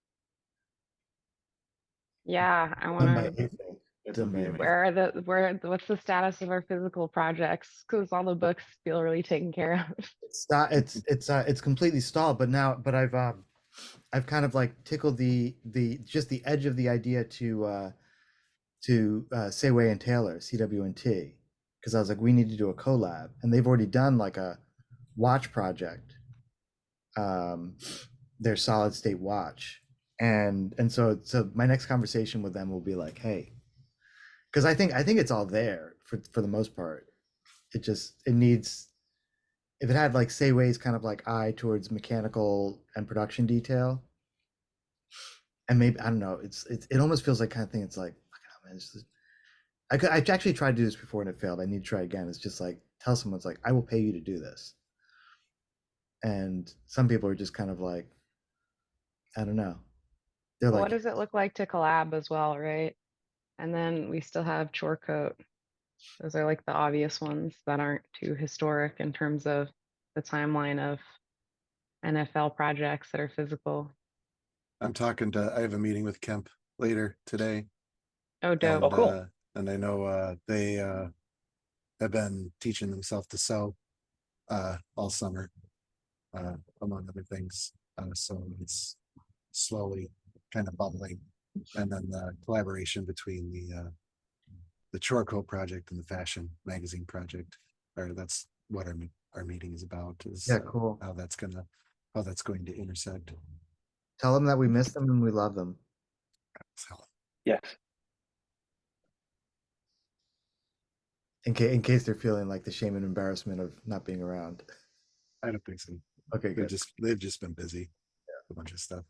Yeah, I want to. What's the status of our physical projects? Because all the books feel really taken care of. It's completely stalled. But I've I've kind of like tickled the just the edge of the idea to Sayway and Taylor, CW&T, because I was like, we need to do a collab, and they've already done like a watch project, their solid state watch, and so my next conversation with them will be like, hey, because I think it's all there for the most part. It needs, if it had like Sayway's kind of like eye towards mechanical and production detail, and maybe I don't know, it almost feels like kind of thing. It's like, oh man, I actually tried to do this before and it failed. I need to try again. It's just like, tell someone, it's like, I will pay you to do this. And some people are just kind of like, I don't know. They're What like, does it look like to collab as well, right? And then we still have chore coat. Those are like the obvious ones that aren't too historic in terms of the timeline of NFL projects that are physical. I have a meeting with Kemp later today. Oh, dope. Oh, cool. And I know they have been teaching themselves to sew all summer, among other things. So it's slowly kind of bubbling. And then the collaboration between the Chorco project and the fashion magazine project, or that's what our meeting is about, is yeah, cool. how that's going to intersect. Tell them that we miss them and we love them. So Yes. In case they're feeling like the shame and embarrassment of not being around. I don't think so. Okay, good. They've just been busy. A bunch of stuff.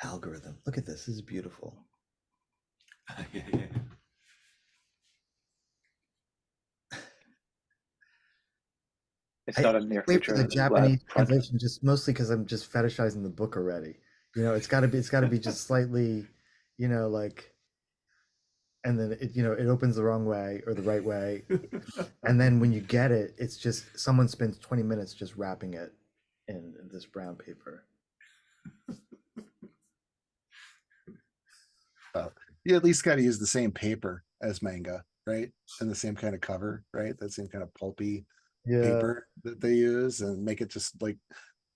Algorithm. Look at this. This is beautiful. It's not a near wait for future the Japanese lab project. translation, just mostly because I'm just fetishizing the book already. You know, it's got to be just slightly, you know, like, and then it opens the wrong way or the right way, and then when you get it, it's just someone spends 20 minutes just wrapping it in this brown paper. You at least got to use the same paper as manga, right? And the same kind of cover, right? That same kind of pulpy paper that they use, and make it just like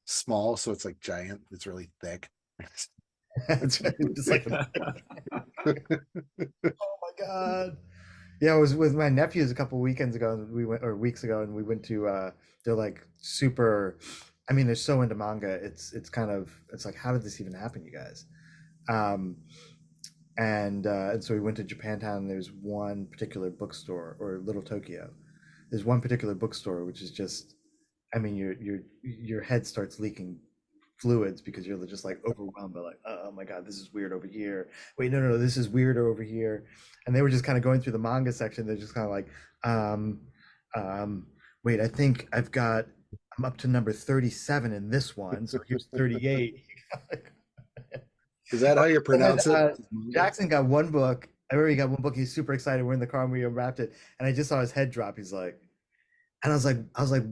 small, so it's like giant. It's really thick. It's just like oh my god. Yeah, I was with my nephews a couple weekends ago, and weeks ago, and we went to they're like super, I mean, they're so into manga. It's like, how did this even happen, you guys? And so we went to Japantown, and there's one particular bookstore, or Little Tokyo. There's one particular bookstore which is just, I mean, your head starts leaking fluids because you're just like overwhelmed by like, oh my god, this is weird over here. Wait, no, this is weirder over here. And they were just kind of going through the manga section. They're just kind of like, wait, I think I'm up to number 37 in this one, so here's 38. Is that how you pronounce it? Jackson got one book. I remember he got one book. He's super excited. We're in the car and we unwrapped it, and I just saw his head drop. He's like, and I was like,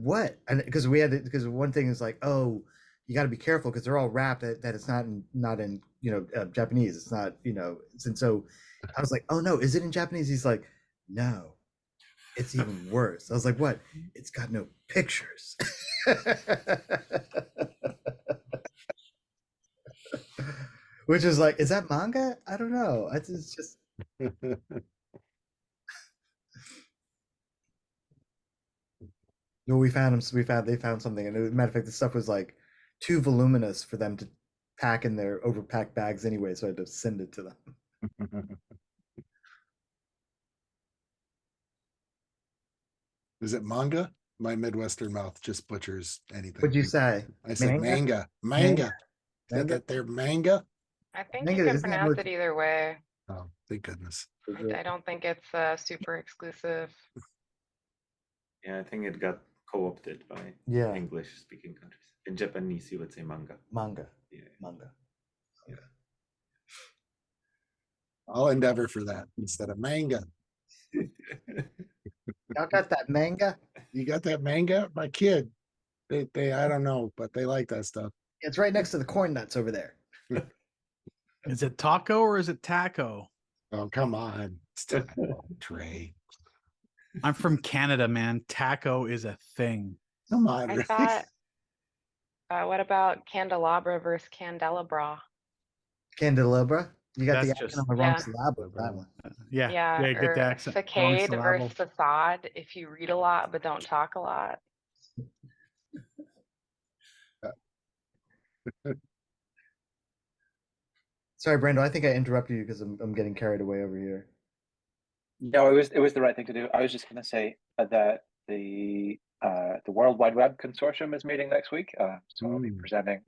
what? And because one thing is like, oh, you got to be careful because they're all wrapped that it's not in Japanese. It's not, and so I was like, oh no, is it in Japanese? He's like, no, it's even worse. I was like, what? It's got no pictures. Which is like, is that manga? I don't know. It's just. No, they found something, and as a matter of fact, the stuff was like too voluminous for them to pack in their overpacked bags anyway, so I had to send it to them. Is it manga? My Midwestern mouth just butchers anything. What'd you say? I said manga. That they're manga. I think Manga, you can isn't that pronounce what- it either way. Oh, thank goodness. I don't think it's super exclusive. Yeah, I think it got co-opted by English-speaking countries. In Japanese, you would say manga. Manga. Yeah. Manga. Yeah. I'll endeavor for that instead of manga. Y'all got that manga? You got that manga? My kid. They I don't know, but they like that stuff. It's right next to the corn nuts over there. Is it taco or is it taco? Oh, come on. It's taco, Trey. I'm from Canada, man. Taco is a thing. Come on, I Ray. thought, what about candelabra versus candelabra? Candelabra. You got the That's accent just on the wrong Yeah. syllable. That one. Yeah, Yeah, get the or accent. Wrong facade syllable. versus facade if you read a lot but don't talk a lot. Sorry, Brando. I think I interrupted you because I'm getting carried away over here. No, it was the right thing to do. I was just going to say that the World Wide Web Consortium is meeting next week, so I'll be presenting.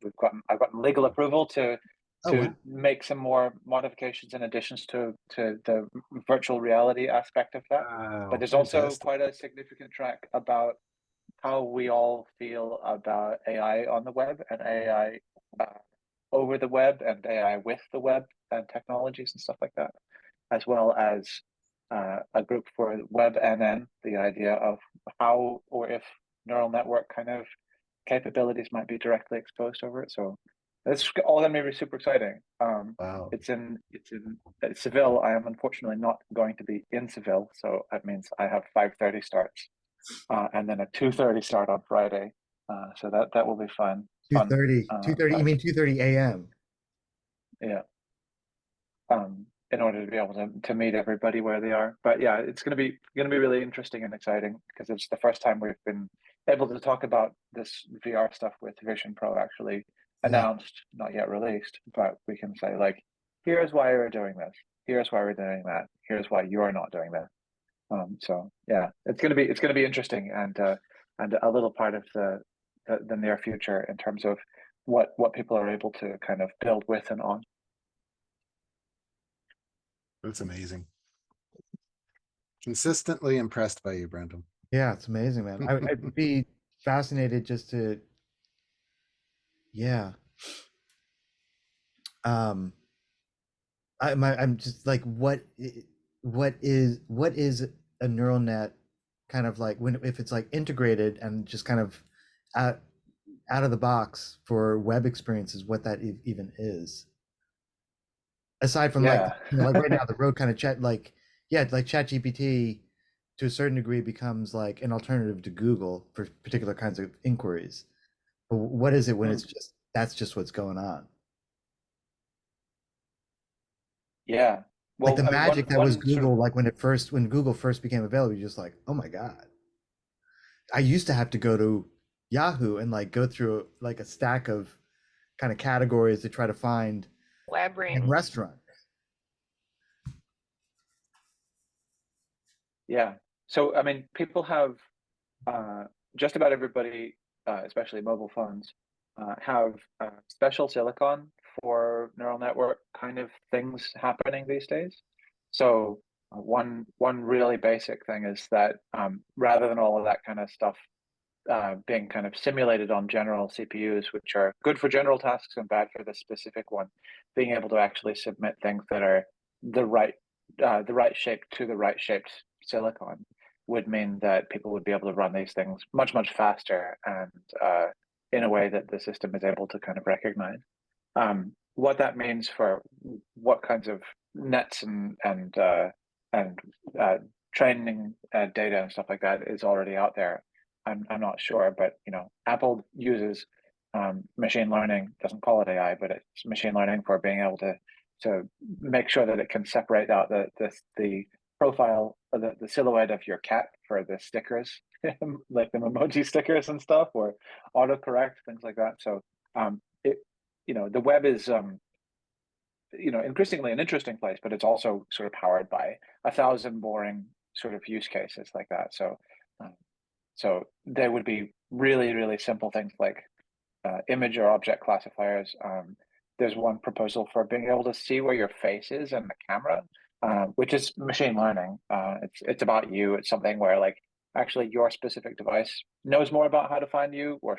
I've gotten legal approval to Oh, wow. make some more modifications and additions to the virtual reality aspect of that. Wow, But there's also fantastic. quite a significant track about how we all feel about AI on the web and AI over the web and AI with the web and technologies and stuff like that, as well as a group for WebNN, the idea of how or if neural network kind of capabilities might be directly exposed over it. So it's all going to be super exciting. Wow. It's in Seville. I am unfortunately not going to be in Seville, so that means I have 5:30 starts, and then a 2:30 start on Friday. So that will be fun. 2:30. 2:30. You mean 2:30 a.m.? Yeah. In order to be able to meet everybody where they are. But yeah, it's going to be really interesting and exciting because it's the first time we've been able to talk about this VR stuff with Vision Pro actually announced, not yet released, but we can say like, here's why we're doing this. Here's why we're doing that. Here's why you're not doing that. So yeah, it's going to be interesting and a little part of the near future in terms of what people are able to kind of build with and on. That's amazing. Consistently impressed by you, Brandon. Yeah, it's amazing, man. I'd be fascinated just to, yeah. I'm just like, what is a neural net kind of like if it's like integrated and just kind of out of the box for web experiences, what that even is. Aside from like, like right now, the road kind of chat, like, yeah, like ChatGPT to a certain degree becomes like an alternative to Google for particular kinds of inquiries. But what is it when it's just, that's just what's going on? Yeah. Well, Like the magic that was Google, sort of, like when Google first became available, you're just like, oh my God. I used to have to go to Yahoo and like go through like a stack of kind of categories to try to find Web a rings. restaurant. Yeah. So, I mean, people have just about everybody, especially mobile phones, have special silicon for neural network kind of things happening these days. So, one really basic thing is that rather than all of that kind of stuff being kind of simulated on general CPUs, which are good for general tasks and bad for the specific one, being able to actually submit things that are the right shape to the right shaped silicon would mean that people would be able to run these things much faster and in a way that the system is able to kind of recognize. What that means for what kinds of nets and training data and stuff like that is already out there. I'm not sure, but Apple uses machine learning, doesn't call it AI, but it's machine learning for being able to make sure that it can separate out the profile of the silhouette of your cat for the stickers, like the emoji stickers and stuff, or autocorrect, things like that. So the web is increasingly an interesting place, but it's also sort of powered by 1,000 boring sort of use cases like that. So there would be really simple things like image or object classifiers. There's one proposal for being able to see where your face is in the camera, which is machine learning. It's about you. It's something where like actually your specific device knows more about how to find you, or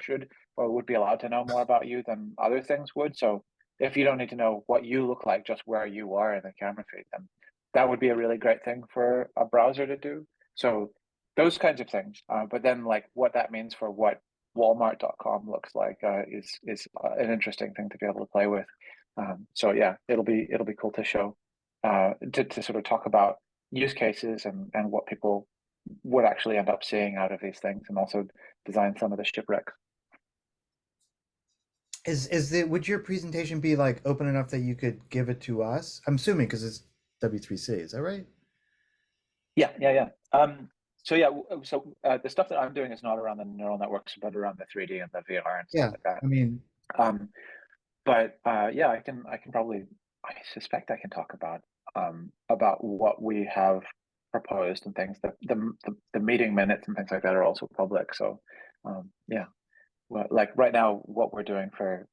would be allowed to know more about you than other things would. So if you don't need to know what you look like, just where you are in the camera feed, then that would be a really great thing for a browser to do. So those kinds of things. But then like what that means for what Walmart.com looks like is an interesting thing to be able to play with. So yeah, it'll be cool to show. to sort of talk about use cases and what people would actually end up seeing out of these things, and also design some of the shipwrecks. Would your presentation be like open enough that you could give it to us? I'm assuming because it's W3C, is that right? Yeah. So the stuff that I'm doing is not around the neural networks, but around the 3D and the VR and stuff like that. I mean, yeah, I can probably, I suspect I can talk about what we have proposed and things. The meeting minutes and things like that are also public. So yeah, well, like right now, what we're doing for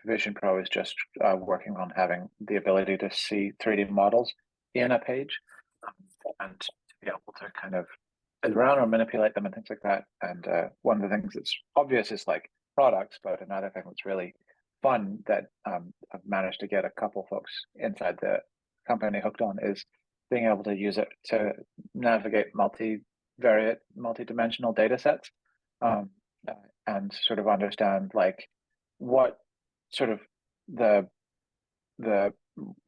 Vision Pro is just working on having the ability to see 3D models in a page, and to be able to kind of fiddle around or manipulate them and things like that. And one of the things that's obvious is like products, but another thing that's really fun that I've managed to get a couple folks inside the company hooked on is being able to use it to navigate multivariate, multi-dimensional data sets, and sort of understand like what sort of the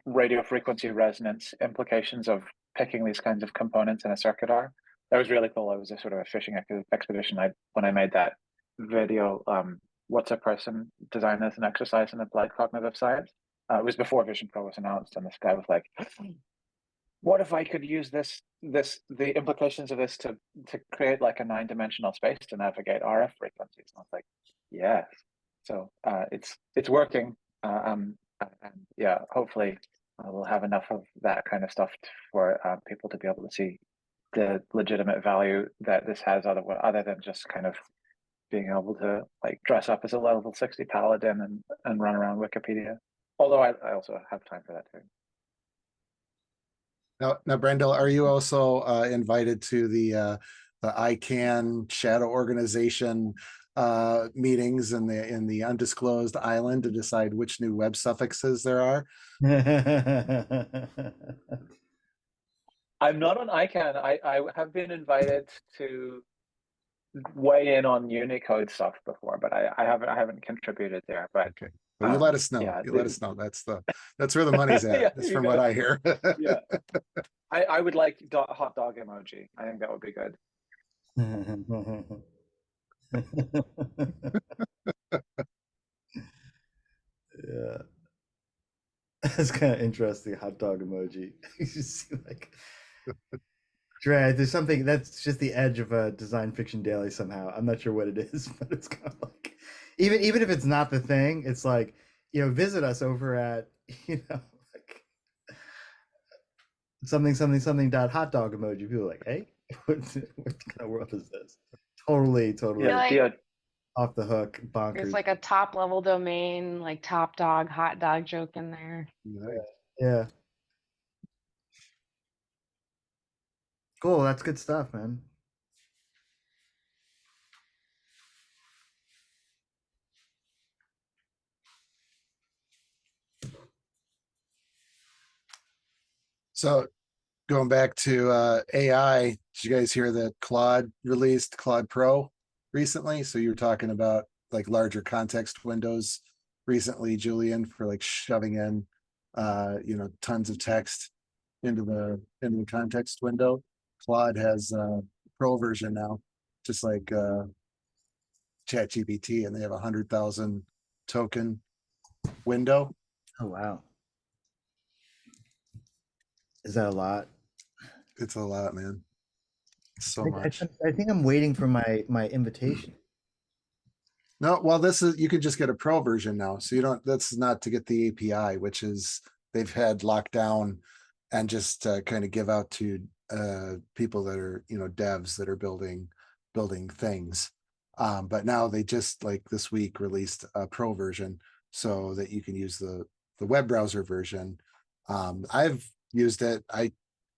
radio frequency resonance implications of picking these kinds of components in a circuit are. That was really cool. It was a sort of a fishing expedition. When I made that video, what's a person design as an exercise in applied cognitive science? It was before Vision Pro was announced, and this guy was like, what if I could use the implications of this to create like a 9-dimensional space to navigate RF frequencies? And I was like, yes. So it's working. And yeah, hopefully we'll have enough of that kind of stuff for people to be able to see the legitimate value that this has, other than just kind of being able to like dress up as a level 60 paladin and run around Wikipedia. Although I also have time for that too. Now, Brendel, are you also invited to the ICANN shadow organization meetings in the undisclosed island to decide which new web suffixes there are? I'm not on ICANN. I have been invited to weigh in on Unicode stuff before, but I haven't contributed there. But okay, well, you let us know. Yeah, let us know. That's where the money's at. Yeah, that's from what I hear. Yeah, I would like hot dog emoji. I think that would be good. Yeah. That's kind of interesting. Hot dog emoji. You see, like, Dre, there's something that's just the edge of a design fiction daily somehow. I'm not sure what it is, but it's kind of like, even if it's not the thing, it's like, visit us over at, like something dot hot dog emoji. People are like, hey, what kind of world is this? Totally Yeah, off the hook, bonkers. There's like a top level domain, like top dog, hot dog joke in there. Nice. Yeah. Cool. That's good stuff, man. So going back to AI, did you guys hear that Claude released Claude Pro recently? So you were talking about like larger context windows recently, Julian, for like shoving in tons of text into the context window. Claude has a pro version now, just like ChatGPT, and they have 100,000 token window. Oh wow. Is that a lot? It's a lot, man. So much. I think I'm waiting for my invitation. No, well, you can just get a pro version now. So that's not to get the API, which is they've had locked down and just kind of give out to people that are, devs that are building things. But now they just like this week released a pro version so that you can use the web browser version. I've used it.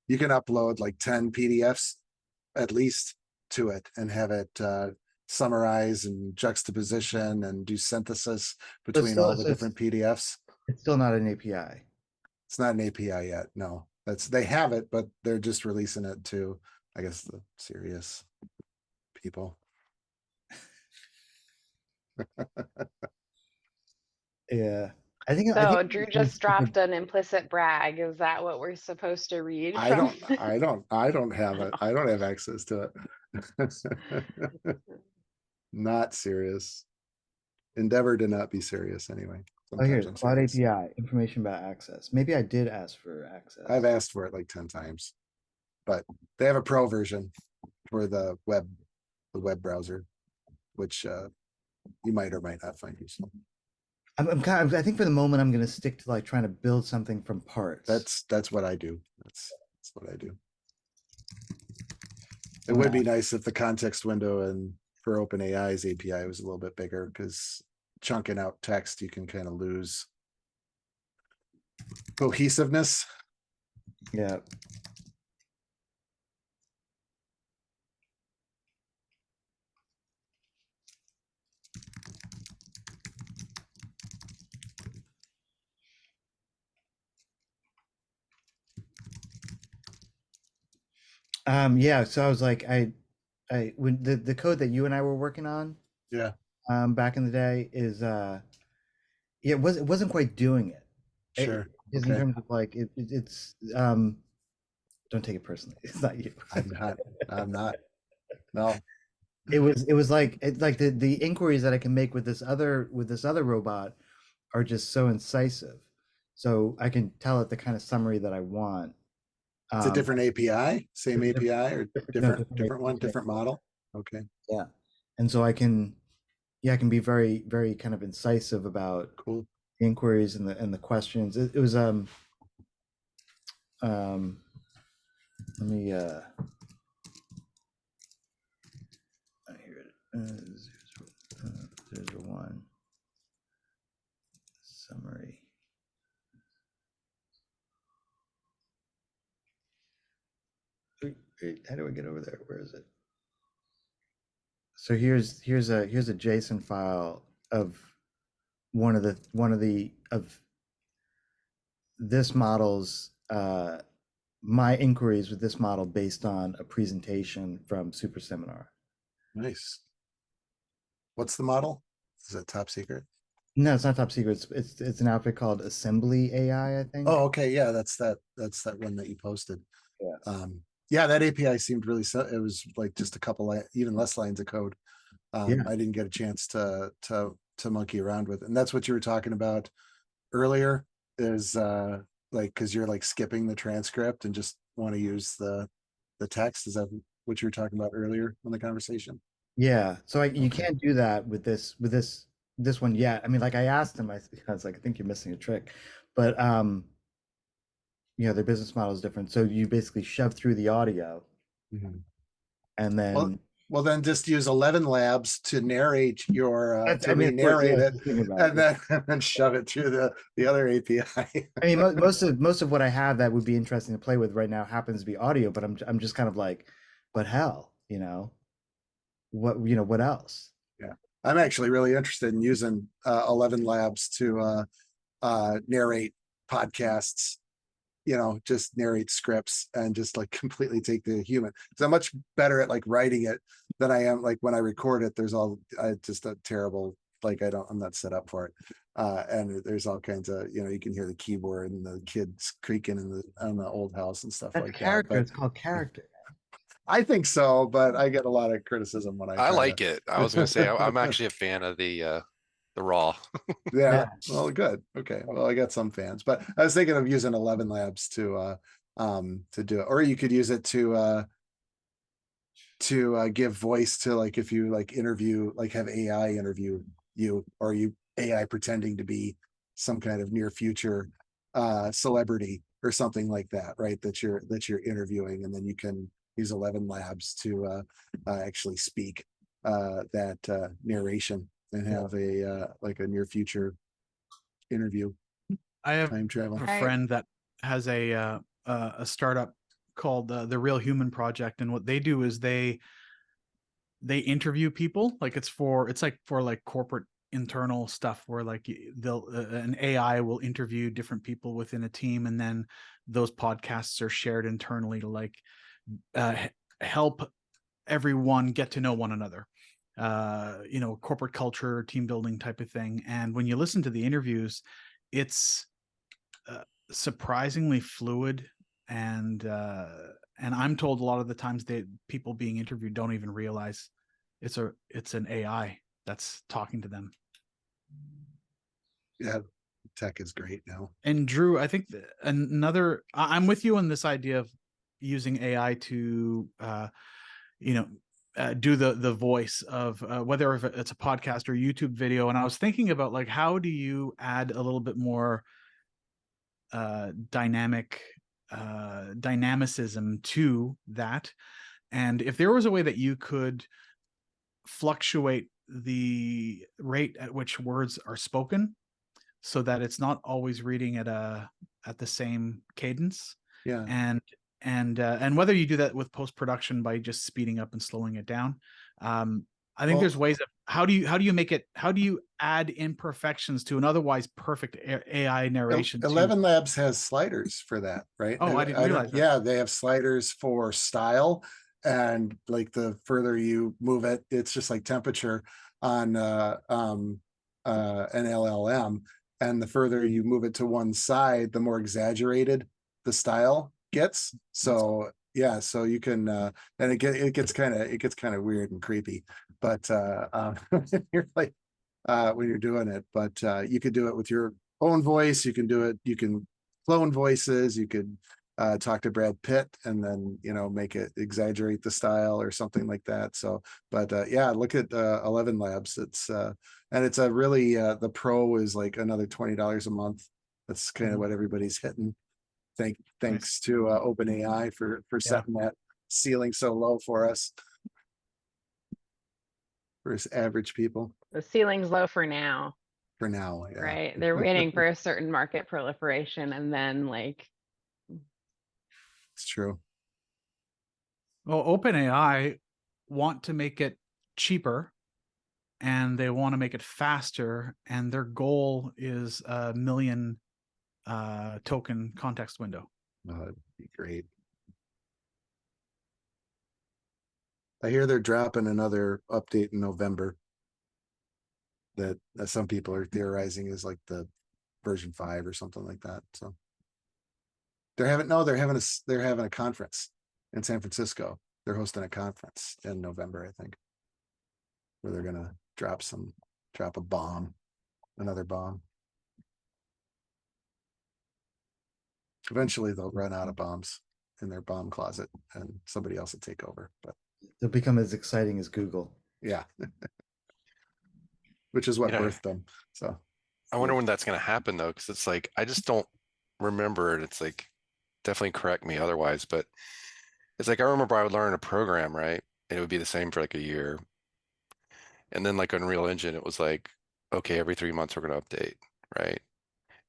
You can upload like 10 PDFs at least to it and have it summarize and juxtaposition and do synthesis between all the different PDFs. It's still not an API. It's not an API yet. No, they have it, but they're just releasing it to, I guess, the serious people. Yeah. So think Drew just dropped an implicit brag. Is that what we're supposed to read I from? don't have access to it. Not serious. Endeavor to not be serious anyway. Oh, here's I'm Cloud serious. API, information about access. Maybe I did ask for access. I've asked for it like 10 times, but they have a pro version for the web browser, which you might or might not find useful. I think for the moment I'm going to stick to like trying to build something from parts. That's what I do. That's what I do. It would be nice if the context window and for OpenAI's API was a little bit bigger, because chunking out text, you can kind of lose cohesiveness. Yeah. Yeah, so I was like, when the code that you and I were working on, Yeah. back in the day is, it wasn't quite doing it. Sure. In terms of like, it's, don't take it personally. It's not you. I'm not. No. It was like, the inquiries that I can make with this other robot are just so incisive. So I can tell it the kind of summary that I want. It's a different API, same API, or different one, API. different model. Okay. Yeah. And so I can be very, very kind of incisive about Cool inquiries and the questions. It was let me here it is. 001 summary. How do I get over there? Where is it? So here's a JSON file of one of this model's my inquiries with this model based on a presentation from Super Seminar. Nice. What's the model? Is that top secret? No, it's not top secret. It's an outfit called Assembly AI, I think. Oh, okay. Yeah, that's that one that you posted. Yeah. Yeah, that API seemed really, it was like just a couple, even less lines of code. Yeah. I didn't get a chance to monkey around with it. And that's what you were talking about earlier, is like, because you're like skipping the transcript and just want to use the text. Is that what you were talking about earlier in the conversation? Yeah. So you can't do that with this one yet. I mean, like I asked him, I was like, I think you're missing a trick, but their business model is different. So you basically shove through the audio, and then well, then just use 11 Labs to narrate your re-narrate it, and then shove it through the other API. I mean, most of what I have that would be interesting to play with right now happens to be audio, but I'm just kind of like, but hell, what else? Yeah, I'm actually really interested in using 11 Labs to narrate podcasts. Just narrate scripts and just like completely take the human. So I'm much better at like writing it than I am like when I record it. There's just a terrible, like I'm not set up for it. And there's all kinds of, you can hear the keyboard and the kids creaking on the old house and stuff. That's like character. That. It's called character. I think so, but I get a lot of criticism when I like it. I was going to say, I'm actually a fan of the raw. Yeah. Well, good. Okay. Well, I got some fans, but I was thinking of using 11 Labs to do it, or you could use it to give voice to, like, if you like interview, like have AI interview you, or you AI pretending to be some kind of near future celebrity or something like that, right? That you're interviewing, and then you can use 11 Labs to actually speak that narration and have a like a near future interview. I have time travel. a friend that has a startup called the Real Human Project, and what they do is they interview people. Like it's for like corporate internal stuff, where like an AI will interview different people within a team, and then those podcasts are shared internally to like help everyone get to know one another. Corporate culture, team building type of thing. And when you listen to the interviews, it's surprisingly fluid, and I'm told a lot of the times that people being interviewed don't even realize it's an AI that's talking to them. Yeah, tech is great now. And Drew, I think I'm with you on this idea of using AI to do the voice of whether if it's a podcast or YouTube video. And I was thinking about, like, how do you add a little bit more dynamicism to that? And if there was a way that you could fluctuate the rate at which words are spoken so that it's not always reading at the same cadence, Yeah. and whether you do that with post-production by just speeding up and slowing it down. I think there's ways of how do you add imperfections to an otherwise perfect AI narration? 11 Labs has sliders for that, right? Oh, I didn't realize that. Yeah, they have sliders for style, and like the further you move it, it's just like temperature on an LLM, and the further you move it to one side, the more exaggerated the style gets. So yeah, so you can and it gets kind of weird and creepy, but you're like when you're doing it, but you could do it with your own voice. You can do it, you can clone voices, you could talk to Brad Pitt and then, make it exaggerate the style or something like that. So, but yeah, look at 11 Labs. It's and it's a really the Pro is like another $20 a month. That's kind of what everybody's hitting. Thanks to OpenAI for setting that ceiling so low for us, for us average people. The ceiling's low for now. For now, yeah. Right. They're waiting for a certain market proliferation, and then it's true. Well, OpenAI want to make it cheaper, and they want to make it faster, and their goal is 1 million token context window. That'd be great. I hear they're dropping another update in November that some people are theorizing is like the version 5 or something like that. So they're having a conference in San Francisco. They're hosting a conference in November, I think, where they're gonna drop a bomb, another bomb. Eventually they'll run out of bombs in their bomb closet and somebody else will take over, but they'll become as exciting as Google. Yeah. Which is what birthed them. So I wonder when that's going to happen though, because it's like I just don't remember it. It's like, definitely correct me otherwise, but it's like I remember I would learn a program, right? And it would be the same for like a year. And then like Unreal Engine, it was like, okay, every 3 months we're going to update, right?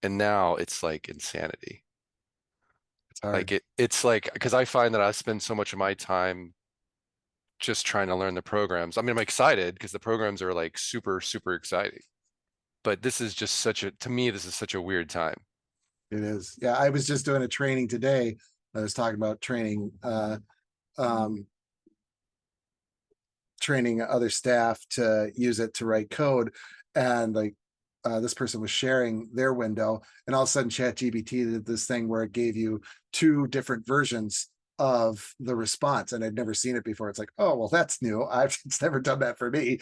And now it's like insanity. it's hard. It's like, because I find that I spend so much of my time just trying to learn the programs. I mean, I'm excited because the programs are like super, super exciting. But this is just to me, this is such a weird time. It is. Yeah, I was just doing a training today. I was talking about training training other staff to use it to write code. And like this person was sharing their window, and all of a sudden ChatGPT did this thing where it gave you 2 different versions of the response, and I'd never seen it before. It's like, oh well, that's new. It's never done that for me.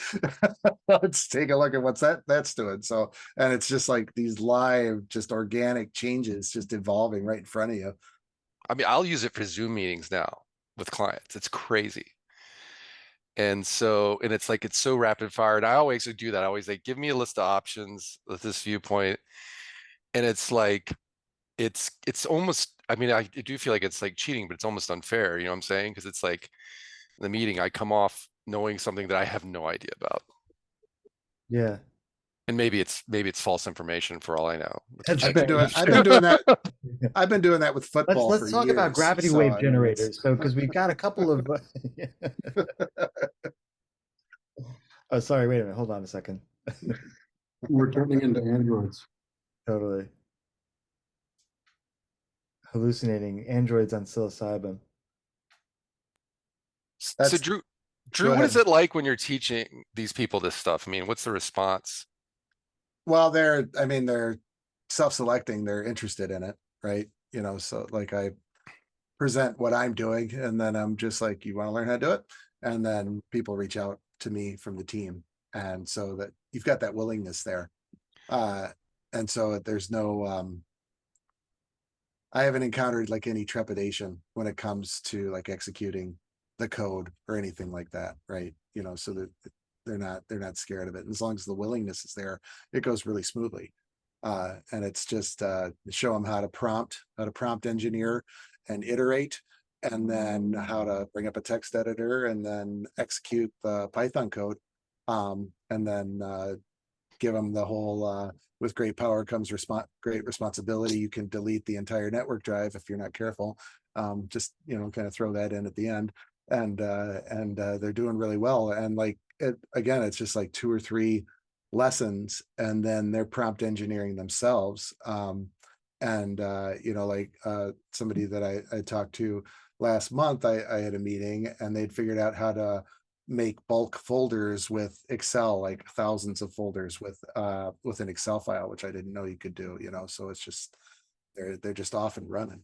Let's take a look at what's that's doing. So, and it's just like these live, just organic changes just evolving right in front of you. I mean, I'll use it for Zoom meetings now with clients. It's crazy. And so, and it's like, it's so rapid fire. And I always do that. I always like, give me a list of options with this viewpoint. And it's like, it's almost, I mean, I do feel like it's like cheating, but it's almost unfair. You know what I'm saying? Because it's like in the meeting, I come off knowing something that I have no idea about. Yeah. And maybe it's false information for all I know. I've been doing that. I've been doing that with football. Let's talk about gravity wave generators. So, because we've got a couple of. Oh, sorry. Wait a minute. Hold on a second. We're turning into androids. Totally. Hallucinating androids on psilocybin. So Drew, what is it like when you're teaching these people this stuff? I mean, what's the response? Well, self-selecting, they're interested in it, right? You know, so like I present what I'm doing, and then I'm just like, you want to learn how to do it? And then people reach out to me from the team. And so that you've got that willingness there. And so there's no, I haven't encountered like any trepidation when it comes to like executing the code or anything like that, right? You know, so that they're not scared of it. And as long as the willingness is there, it goes really smoothly. And it's just show them how to prompt engineer and iterate, and then how to bring up a text editor and then execute the Python code, and then give them the whole with great power comes great responsibility. You can delete the entire network drive if you're not careful. Just, you know, kind of throw that in at the end, and they're doing really well. And like again, it's just like 2 or 3 lessons, and then they're prompt engineering themselves. You know, like somebody that I talked to last month, I had a meeting, and they'd figured out how to make bulk folders with Excel, like thousands of folders with an Excel file, which I didn't know you could do, you know. So it's just they're just off and running.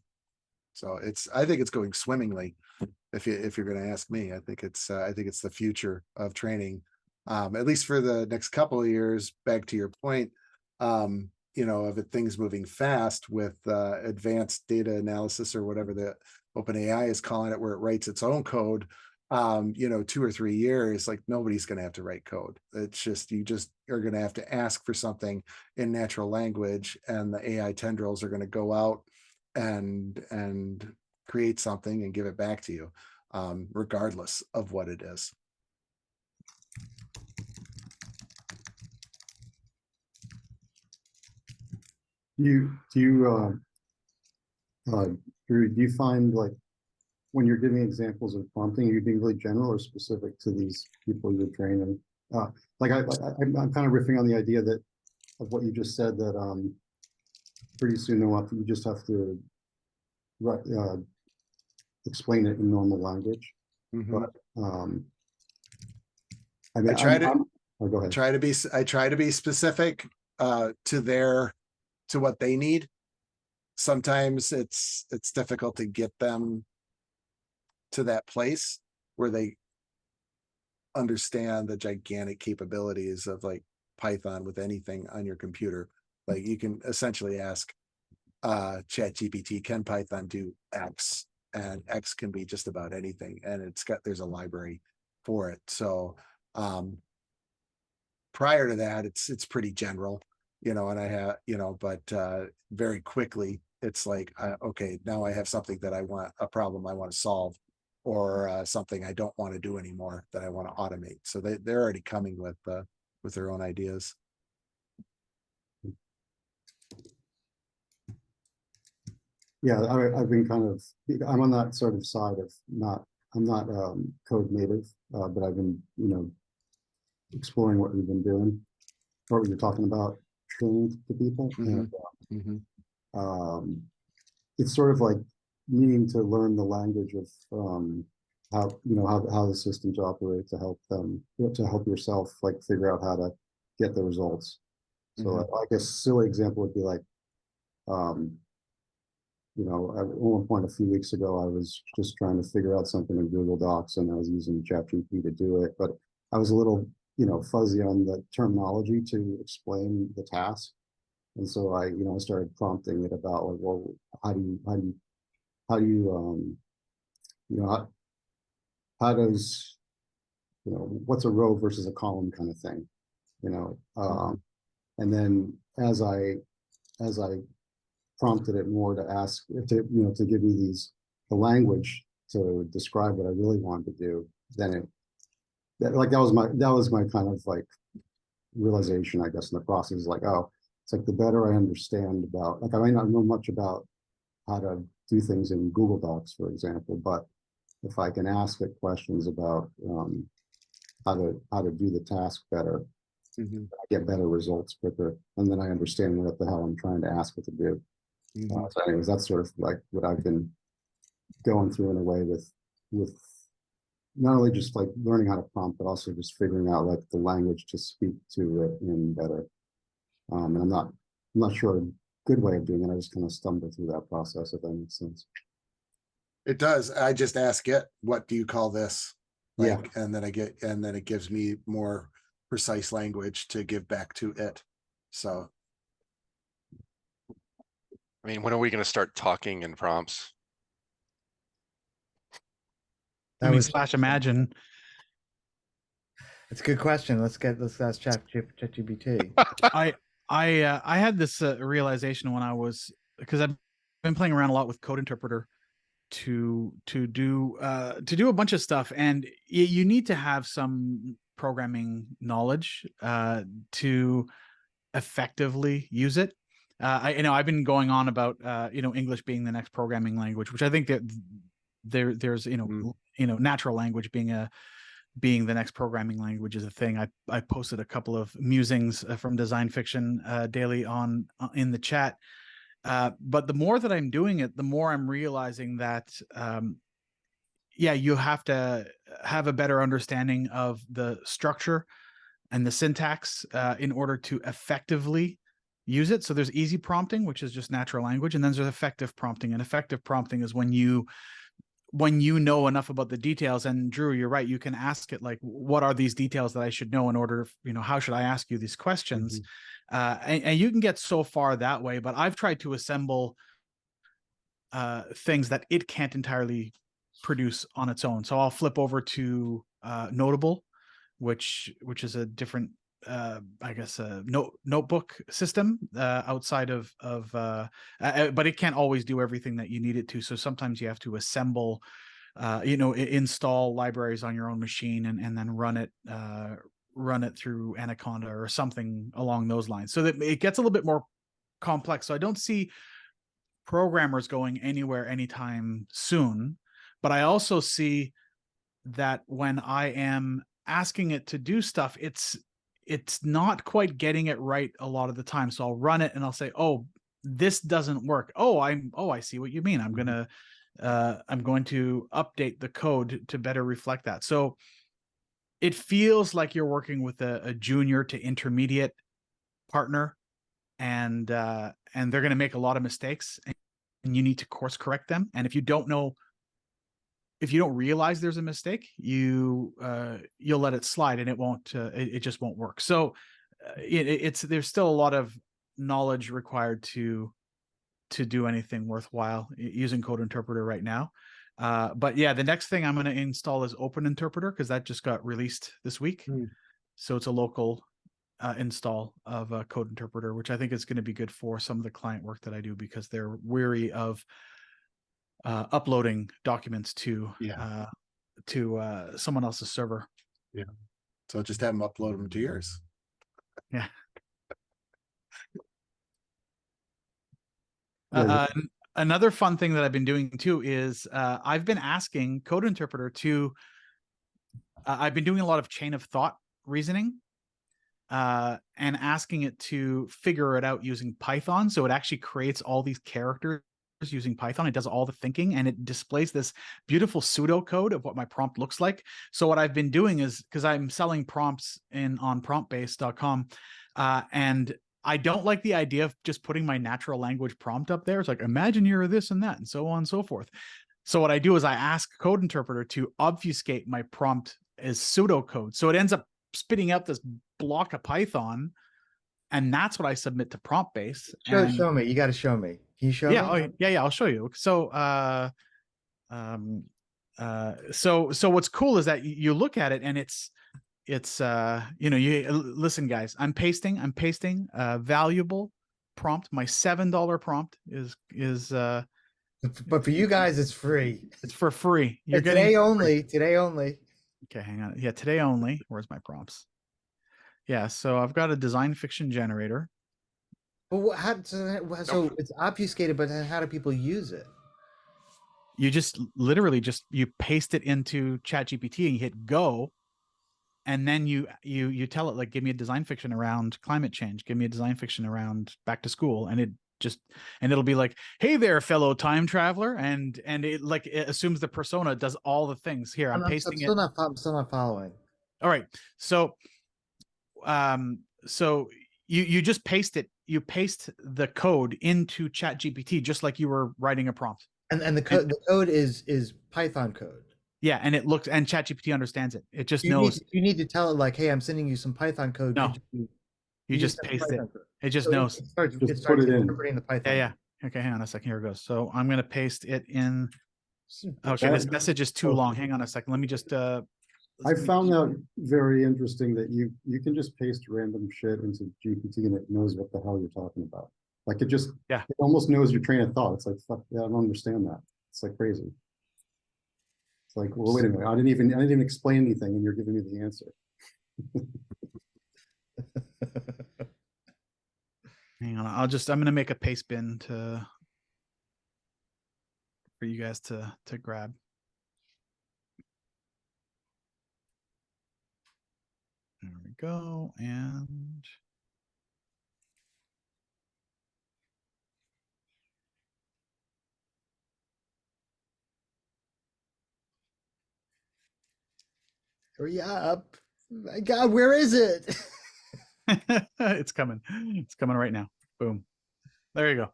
So I think it's going swimmingly. If you're going to ask me, I think it's the future of training, at least for the next couple of years. Back to your point, you know, of things moving fast with advanced data analysis, or whatever the OpenAI is calling it, where it writes its own code. You know, 2 or 3 years, like nobody's going to have to write code. It's just, you just are going to have to ask for something in natural language, and the AI tendrils are going to go out and create something and give it back to you, regardless of what it is. Do you find, like, when you're giving examples of prompting, are you being really general or specific to these people you're training? Like I'm kind of riffing on the idea that of what you just said, that pretty soon you just have to explain it in normal language. Mm-hmm. But I mean, go ahead. I try to be specific to what they need. Sometimes it's difficult to get them to that place where they understand the gigantic capabilities of like Python with anything on your computer. Like you can essentially ask ChatGPT, can Python do X? And X can be just about anything, and there's a library for it. So prior to that, it's pretty general, you know, and I have, you know, but very quickly it's like, okay, now I have something that a problem I want to solve, or something I don't want to do anymore that I want to automate. So they're already coming with their own ideas. Yeah, I've been I'm on that sort of side of I'm not code native, but I've been, you know, exploring what we've been doing, or what you're talking about, training to people. Mm-hmm. And it's sort of like needing to learn the language of how, you know, how the systems operate to help them, to help yourself like figure out how to get the results. So I guess a silly example would be like, you know, at one point a few weeks ago, I was just trying to figure out something in Google Docs, and I was using ChatGPT to do it, but I was a little, you know, fuzzy on the terminology to explain the task. And so I, you know, I started prompting it about like, well, how do you, you know, how does, you know, what's a row versus a column kind of thing, you know? And then as I prompted it more to ask to, you know, to give me the language to describe what I really wanted to do, then that was my kind of like realization, I guess, in the process. Is like, oh, it's like the better I understand about, like, I might not know much about how to do things in Google Docs, for example, but if I can ask it questions about how to do the task better, I get better results quicker, and then I understand what the hell I'm trying to ask it to do. So anyways, that's sort of like what I've been going through in a way with not only just like learning how to prompt, but also just figuring out like the language to speak to it in better. And I'm not sure good way of doing it. I just kind of stumble through that process, if that makes sense. It does. I just ask it, what do you call this? Yeah. Like, and then it gives me more precise language to give back to it. So I mean, when are we going to start talking in prompts? I mean, slash imagine. It's a good question. Let's ask ChatGPT. I had this realization when I was, because I've been playing around a lot with Code Interpreter to do a bunch of stuff, and you need to have some programming knowledge to effectively use it. I've been going on about English being the next programming language, which I think that there's natural language being the next programming language is a thing. I posted a couple of musings from Design Fiction Daily on in the chat. But the more that I'm doing it, the more I'm realizing that you have to have a better understanding of the structure and the syntax in order to effectively use it. So there's easy prompting, which is just natural language, and then there's effective prompting. And effective prompting is when you know enough about the details. And Drew, you're right, you can ask it like, what are these details that I should know in order, how should I ask you these questions? And you can get so far that way, but I've tried to assemble things that it can't entirely produce on its own. So I'll flip over to Notable, which is a different notebook system outside of but it can't always do everything that you need it to. So sometimes you have to assemble install libraries on your own machine and then run it through Anaconda or something along those lines, so that it gets a little bit more complex. So I don't see programmers going anywhere anytime soon, but I also see that when I am asking it to do stuff, it's not quite getting it right a lot of the time. So I'll run it and I'll say, oh, this doesn't work. I see what you mean. I'm going to update the code to better reflect that. So it feels like you're working with a junior to intermediate partner, and they're going to make a lot of mistakes, and you need to course correct them. And if you don't realize there's a mistake, you'll let it slide, and it just won't work. So there's still a lot of knowledge required to do anything worthwhile using Code Interpreter right now. But yeah, the next thing I'm going to install is Open Interpreter, because that just got released this week. So it's a local install of Code Interpreter, which I think is going to be good for some of the client work that I do, because they're weary of uploading documents to someone else's server. Yeah. So just have them upload them to yours. Yeah. Another fun thing that I've been doing too is I've been asking Code Interpreter to I've been doing a lot of chain of thought reasoning and asking it to figure it out using Python. So it actually creates all these characters using Python. It does all the thinking, and it displays this beautiful pseudocode of what my prompt looks like. So what I've been doing is, because I'm selling prompts on promptbase.com, and I don't like the idea of just putting my natural language prompt up there. It's like, imagine you're this and that, and so on and so forth. So what I do is I ask Code Interpreter to obfuscate my prompt as pseudocode. So it ends up spitting out this block of Python, and that's what I submit to PromptBase. Show me. You got to show me. Can you show me? I'll show you. So so what's cool is that you look at it, and it's you listen, guys, I'm pasting valuable prompt. My $7 prompt is but for you guys it's free. It's for free. You're getting today only. Today only. Okay, hang on. Yeah, today only. Where's my prompts? Yeah, so I've got a design fiction generator. But so it's obfuscated, but then how do people use it? You just literally you paste it into ChatGPT and you hit go, and then you tell it, like, give me a design fiction around climate change, give me a design fiction around back to school, and it'll be like, hey there, fellow time traveler, and it assumes the persona does all the things. Here, I'm pasting it. I'm still not following. All right, so you just paste it. You paste the code into ChatGPT just like you were writing a prompt. And the code is Python code. Yeah, and it looks, and ChatGPT understands it. It just You knows. you need to tell it like, hey, I'm sending you some Python code. No, Could you just send paste it. Python code. It just So knows. It starts Just put it in. interpreting the Python. Yeah. Okay, hang on a second. Here it goes. So I'm gonna paste it in. Okay, That- this message is too long. Hang on a second. Let me just. I found that very interesting that you can just paste random shit into GPT and it knows what the hell you're talking about. Like it just, Yeah. it almost knows your train of thought. It's like, fuck, yeah, I don't understand that. It's like crazy. It's like, well, wait a minute, I didn't even explain anything and you're giving me the answer. Hang on. I'm gonna make a paste bin for you guys to grab. There we go. And Hurry up. My God, where is it? it's coming. It's coming right now. Boom. There you go.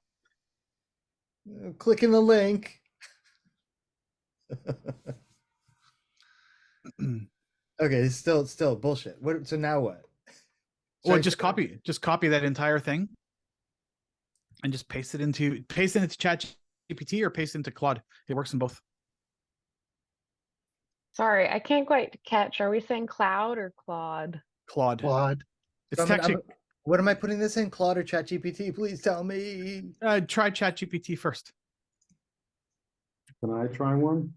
Clicking the link. Okay, it's still bullshit. What? So now what? Well, just copy that entire thing and just paste it into ChatGPT or paste it into Claude. It works in both. Sorry, I can't quite catch. Are we saying cloud or Claude? Claude. It's So actually. What am I putting this in? Claude or ChatGPT? Please tell me. Try ChatGPT first. Can I try one?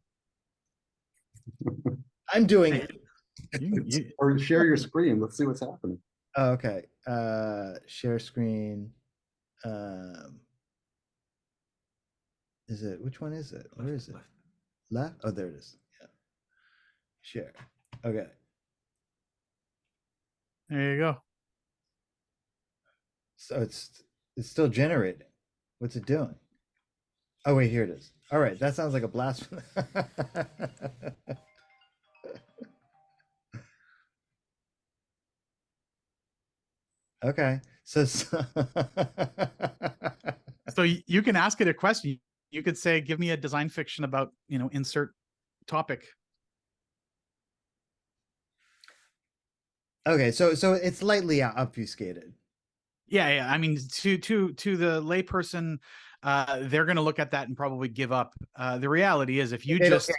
I'm doing it. Or share your screen. Let's see what's happening. Oh, okay. Share screen. Is it, which one is it? Where is it? Left? Oh, there it is. Yeah. Share. Okay. There you go. So it's still generating. What's it doing? Oh wait, here it is. All right, that sounds like a blast. Okay, so So you can ask it a question. You could say, "Give me a design fiction about insert topic." okay, so it's lightly obfuscated. Yeah. I mean, to the layperson, they're going to look at that and probably give up. The reality is, if you just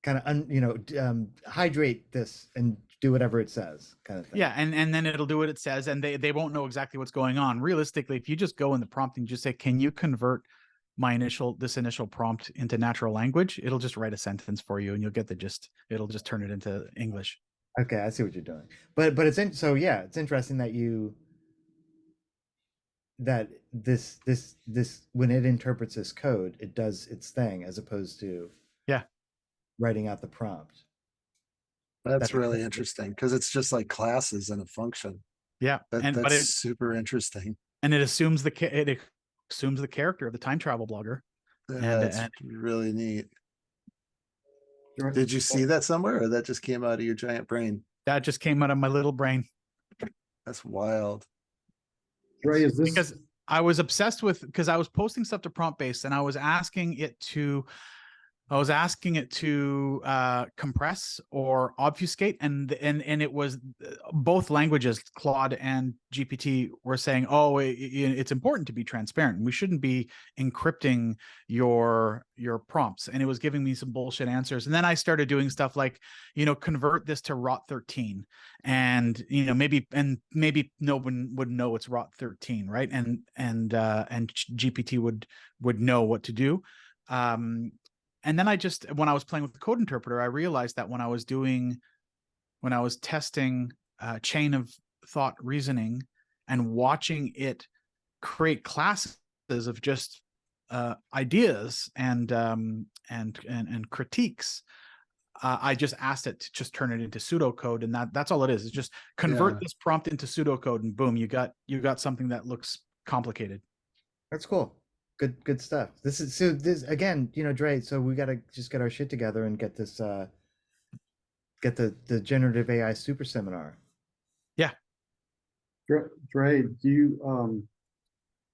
kind of hydrate this and do whatever it says, kind of thing. Yeah, and then it'll do what it says, and they won't know exactly what's going on. Realistically, if you just go in the prompt and just say, "Can you convert this initial prompt into natural language?" It'll just write a sentence for you, and you'll get the gist. It'll just turn it into English. Okay, I see what you're doing. But it's it's interesting that this when it interprets this code, it does its thing as opposed to writing out the prompt. That's really interesting because it's just like classes and a function. Yeah, that's super interesting. And it assumes the character of the time travel blogger. That's really neat. Did you see that somewhere, or that just came out of your giant brain? That just came out of my little brain. That's wild. Dre, is this because I was obsessed with, because I was posting stuff to prompt based and I was asking it to compress or obfuscate, and it was both languages, Claude and GPT, were saying, "Oh, it's important to be transparent. We shouldn't be encrypting your prompts." And it was giving me some bullshit answers. And then I started doing stuff like, convert this to ROT 13, and maybe no one would know it's ROT 13, right? And GPT would know what to do. And then when I was playing with the code interpreter, I realized that when I was testing chain of thought reasoning and watching it create classes of just ideas and critiques, I just asked it to just turn it into pseudocode, and that's all it is. It's just convert this prompt into pseudocode, and boom, you got something that looks complicated. That's cool. Good stuff. This again, Dre, so we got to just get our shit together and get this get the generative AI super seminar. Dre, do you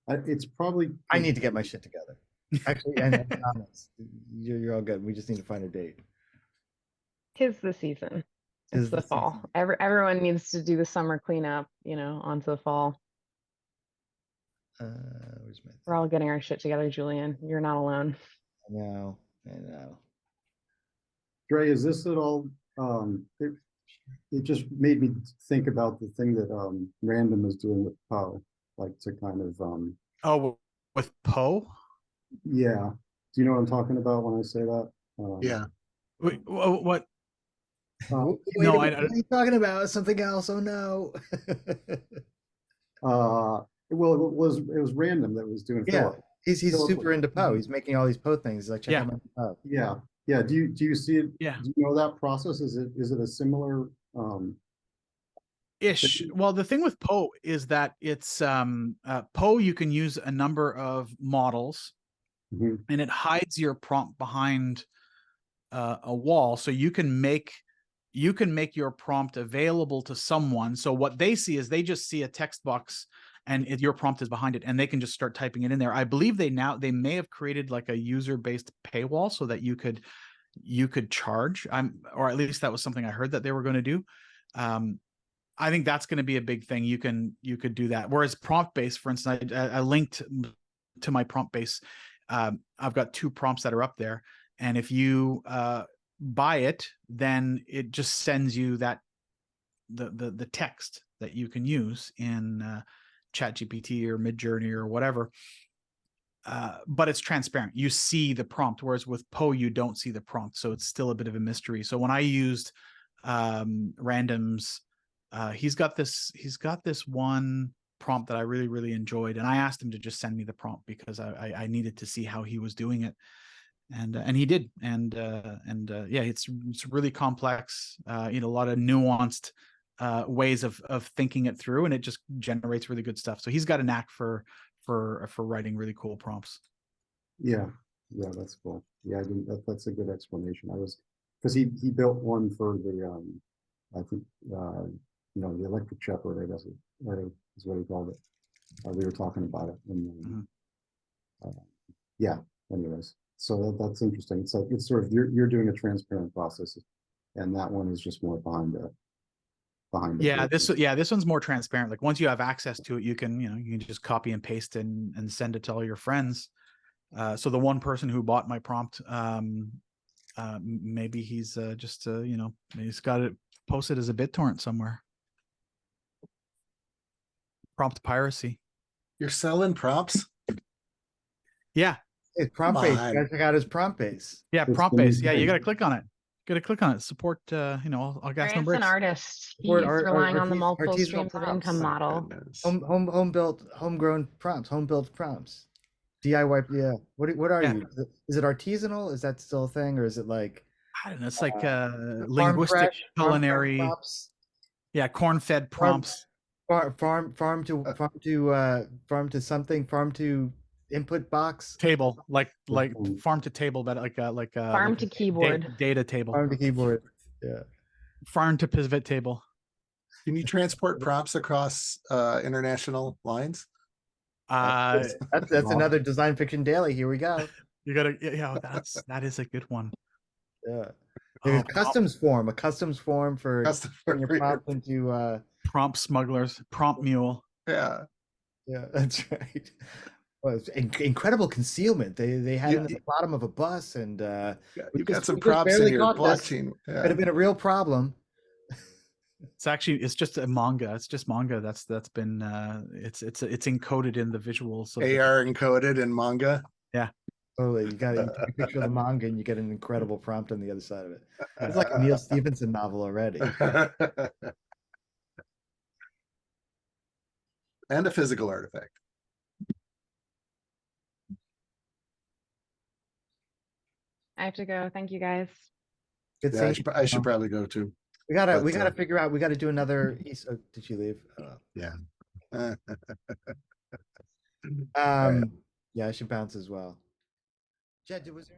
it's probably I need to get my shit together. Actually, and Thomas, you're all good. We just need to find a date. 'Tis the season. Tis It's the the fall. season. Everyone needs to do the summer cleanup, you know, onto the fall. Where's my We're all getting our shit together, Julian. You're not alone. I know. Dre, is this at all it just made me think about the thing that Random is doing with Poe, like to kind of Oh, with Poe? yeah. Do you know what I'm talking about when I say that? Yeah. Wait, what? Uh, Wait, No, what are you talking about? Something else? Oh no. well, it was Random that was doing Yeah, Philip. he's Philip- super into Poe. He's making all these Poe things. He's like, check Yeah. out my Poe. Yeah, yeah. Do you see it? Yeah. Do you know that process? Is it a similar Ish. Well, the thing with Poe is that it's Poe, you can use a number of models Mhm. and it hides your prompt behind a wall, so you can make your prompt available to someone. So what they see is they just see a text box and your prompt is behind it and they can just start typing it in there. I believe they may have created like a user-based paywall so that you could charge. Or at least that was something I heard that they were going to do. I think that's going to be a big thing. You could do that. Whereas prompt based, for instance, I linked to my prompt base. I've got 2 prompts that are up there, and if you buy it, then it just sends you that the text that you can use in ChatGPT or Midjourney or whatever. But it's transparent. You see the prompt, whereas with Poe you don't see the prompt, so it's still a bit of a mystery. So when I used Random's, he's got this one prompt that I really enjoyed, and I asked him to just send me the prompt because I needed to see how he was doing it, and he did, and yeah, it's really complex, a lot of nuanced ways of thinking it through, and it just generates really good stuff. So he's got a knack for writing really cool prompts. Yeah, that's cool. Yeah, that's a good explanation. I was because he built one for the I think the electric shepherd, I guess is what he called it. We were talking about it, and yeah. Anyways, so that's interesting. It's like it's sort of you're doing a transparent process, and that one is just more behind the. Yeah, this one's more transparent. Like once you have access to it, you can just copy and paste and send it to all your friends. So the one person who bought my prompt, maybe he's just he's got it posted as a BitTorrent somewhere. Prompt piracy. You're selling prompts? Yeah. It's prompt base. You gotta check out his prompt base. Yeah, prompt base. Yeah, you gotta click on it. Gotta click on it. Support I'll gas no Grant's bricks. an artist. He's Support relying on the multiple artisanal streams of prompts. income model. Homegrown prompts, home built prompts. DIY. Yeah. What are you? Is it artisanal? Is that still a thing, or is it like I don't know, it's like linguistic, culinary prompts? Yeah, corn-fed prompts. Farm to something, farm to input box, table, like farm to table, but like farm to keyboard, data table, farm to keyboard. Yeah, farm to pivot table. Can you transport prompts across international lines? That's another Design Fiction Daily. Here we go. You gotta, that is a good one. Yeah, there's a customs form for putting your prompt into prompt smugglers, prompt mule. Yeah, that's right. Well, it's incredible concealment. They had it at the bottom of a bus, and you got some prompts in your blockchain. Yeah. Could have been a real problem. It's just a manga. It's just manga that's been it's encoded in the visuals. AR encoded in manga. Yeah. Totally. You take a picture of the manga and you get an incredible prompt on the other side of it. It's like a Neil Stephenson novel already. And a physical artifact. I have to go. Thank you guys. Good yeah, I should probably go too. We gotta figure out. We gotta do another. Did she leave? Yeah. Yeah, I should bounce as well. Jed, was there?